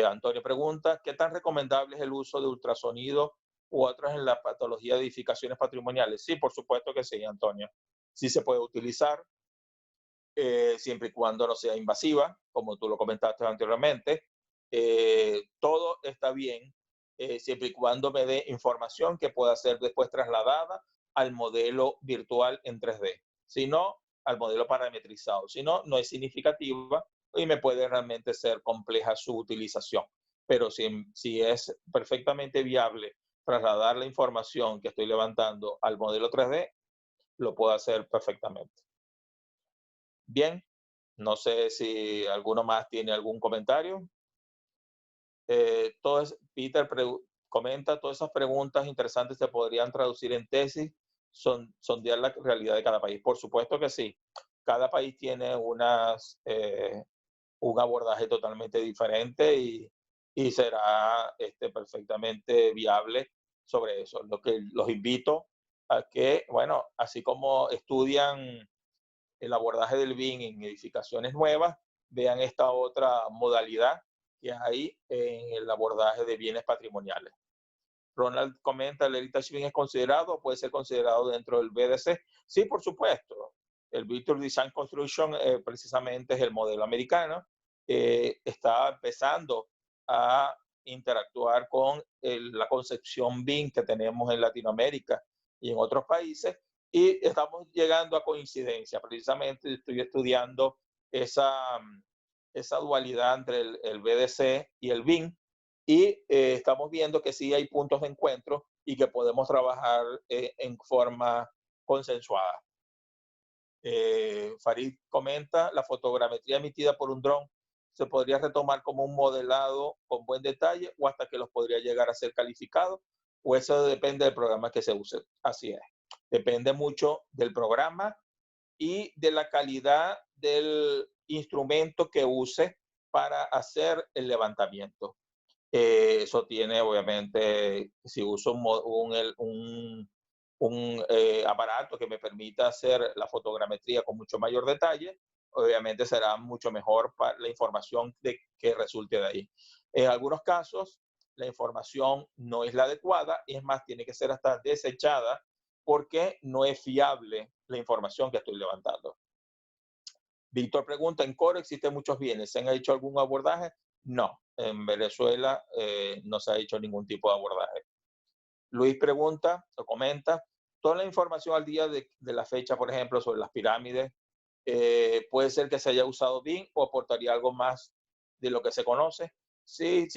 Antonio pregunta, ¿qué tan recomendable es el uso de ultrasonido u otros en la patología de edificaciones patrimoniales? Sí, por supuesto que sí, Antonio. Sí se puede utilizar, siempre y cuando no sea invasiva, como tú lo comentaste anteriormente. Todo está bien, siempre y cuando me dé información que pueda ser después trasladada al modelo virtual en 3D. Si no, al modelo parametrizado. Si no, no es significativa y me puede realmente ser compleja su utilización. Pero si es perfectamente viable trasladar la información que estoy levantando al modelo 3D, lo puedo hacer perfectamente. Bien, no sé si alguno más tiene algún comentario. Peter comenta, todas esas preguntas interesantes se podrían traducir en tesis, sondear la realidad de cada país. Por supuesto que sí. Cada país tiene un abordaje totalmente diferente y será perfectamente viable sobre eso. Lo que los invito a que, bueno, así como estudian el abordaje del BIM en edificaciones nuevas, vean esta otra modalidad que hay en el abordaje de bienes patrimoniales. Ronald comenta, ¿el Heritage BIM es considerado o puede ser considerado dentro del BDC? Sí, por supuesto. El Virtual Design Construction precisamente es el modelo americano. Está empezando a interactuar con la concepción BIM que tenemos en Latinoamérica y en otros países, y estamos llegando a coincidencia. Precisamente estoy estudiando esa dualidad entre el BDC y el BIM, y estamos viendo que sí hay puntos de encuentro y que podemos trabajar en forma consensuada. Farid comenta, la fotogrametría emitida por un dron se podría retomar como un modelado con buen detalle o hasta que los podría llegar a ser calificados, o eso depende del programa que se use. Así es. Depende mucho del programa y de la calidad del instrumento que use para hacer el levantamiento. Eso tiene, obviamente, si uso un aparato que me permita hacer la fotogrametría con mucho mayor detalle, obviamente será mucho mejor para la información que resulte de ahí. En algunos casos, la información no es la adecuada y es más, tiene que ser hasta desechada porque no es fiable la información que estoy levantando. Víctor pregunta, ¿en Coro existen muchos bienes? ¿Se han hecho algún abordaje? No, en Venezuela no se ha hecho ningún tipo de abordaje. Luis pregunta o comenta, toda la información al día de la fecha, por ejemplo, sobre las pirámides, puede ser que se haya usado BIM o aportaría algo más de lo que se conoce. Sí.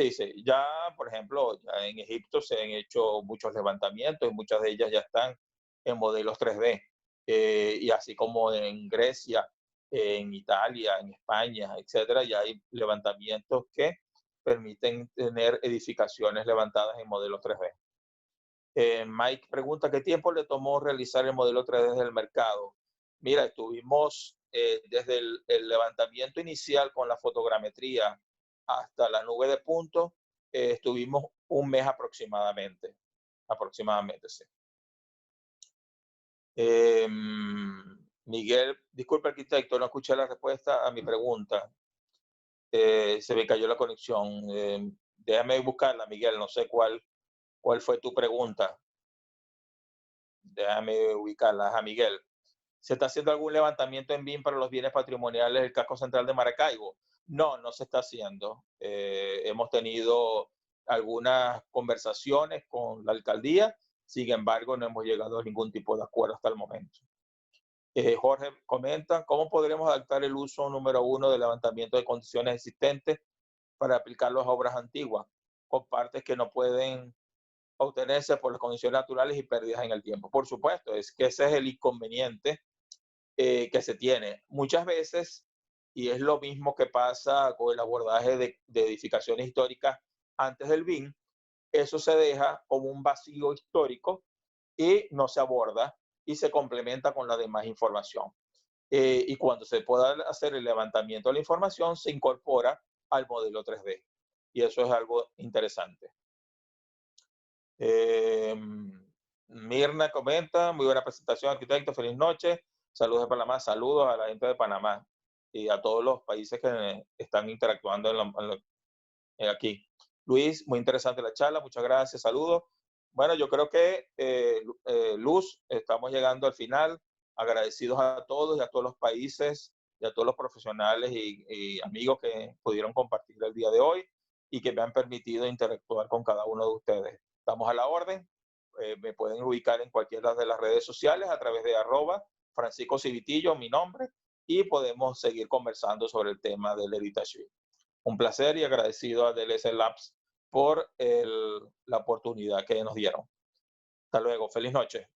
Ya, por ejemplo, ya en Egipto se han hecho muchos levantamientos y muchas de ellas ya están en modelos 3D. Y así como en Grecia, en Italia, en España, etcétera, ya hay levantamientos que permiten tener edificaciones levantadas en modelos 3D. Mike pregunta, ¿qué tiempo le tomó realizar el modelo 3D del mercado? Mira, estuvimos desde el levantamiento inicial con la fotogrametría hasta la nube de puntos, estuvimos un mes aproximadamente. Sí. Miguel, disculpe arquitecto, no escuché la respuesta a mi pregunta. Se me cayó la conexión. Déjame buscarla, Miguel, no sé cuál fue tu pregunta. Déjame ubicarla. A Miguel. ¿Se está haciendo algún levantamiento en BIM para los bienes patrimoniales del casco central de Maracaibo? No, no se está haciendo. Hemos tenido algunas conversaciones con la alcaldía, sin embargo, no hemos llegado a ningún tipo de acuerdo hasta el momento. Jorge comenta, ¿cómo podremos adaptar el uso número 1 del levantamiento de condiciones existentes para aplicarlo a obras antiguas, con partes que no pueden obtenerse por las condiciones naturales y pérdidas en el tiempo? Por supuesto, es que ese es el inconveniente que se tiene. Muchas veces, y es lo mismo que pasa con el abordaje de edificaciones históricas antes del BIM, eso se deja como un vacío histórico y no se aborda y se complementa con la demás información. Y cuando se pueda hacer el levantamiento de la información, se incorpora al modelo 3D. Y eso es algo interesante. Mirna comenta, muy buena presentación, arquitecto, feliz noche. Saludos de Panamá, saludos a la gente de Panamá y a todos los países que están interactuando aquí. Luis, muy interesante la charla, muchas gracias, saludos. Bueno, yo creo que, Luz, estamos llegando al final. Agradecidos a todos y a todos los países y a todos los profesionales y amigos que pudieron compartir el día de hoy y que me han permitido interactuar con cada uno de ustedes. Estamos a la orden. Me pueden ubicar en cualquiera de las redes sociales a través de @Francisco Civitillo, mi nombre, y podemos seguir conversando sobre el tema del Heritage BIM. Un placer y agradecido a DLS Labs por la oportunidad que nos dieron. Hasta luego. Feliz noche.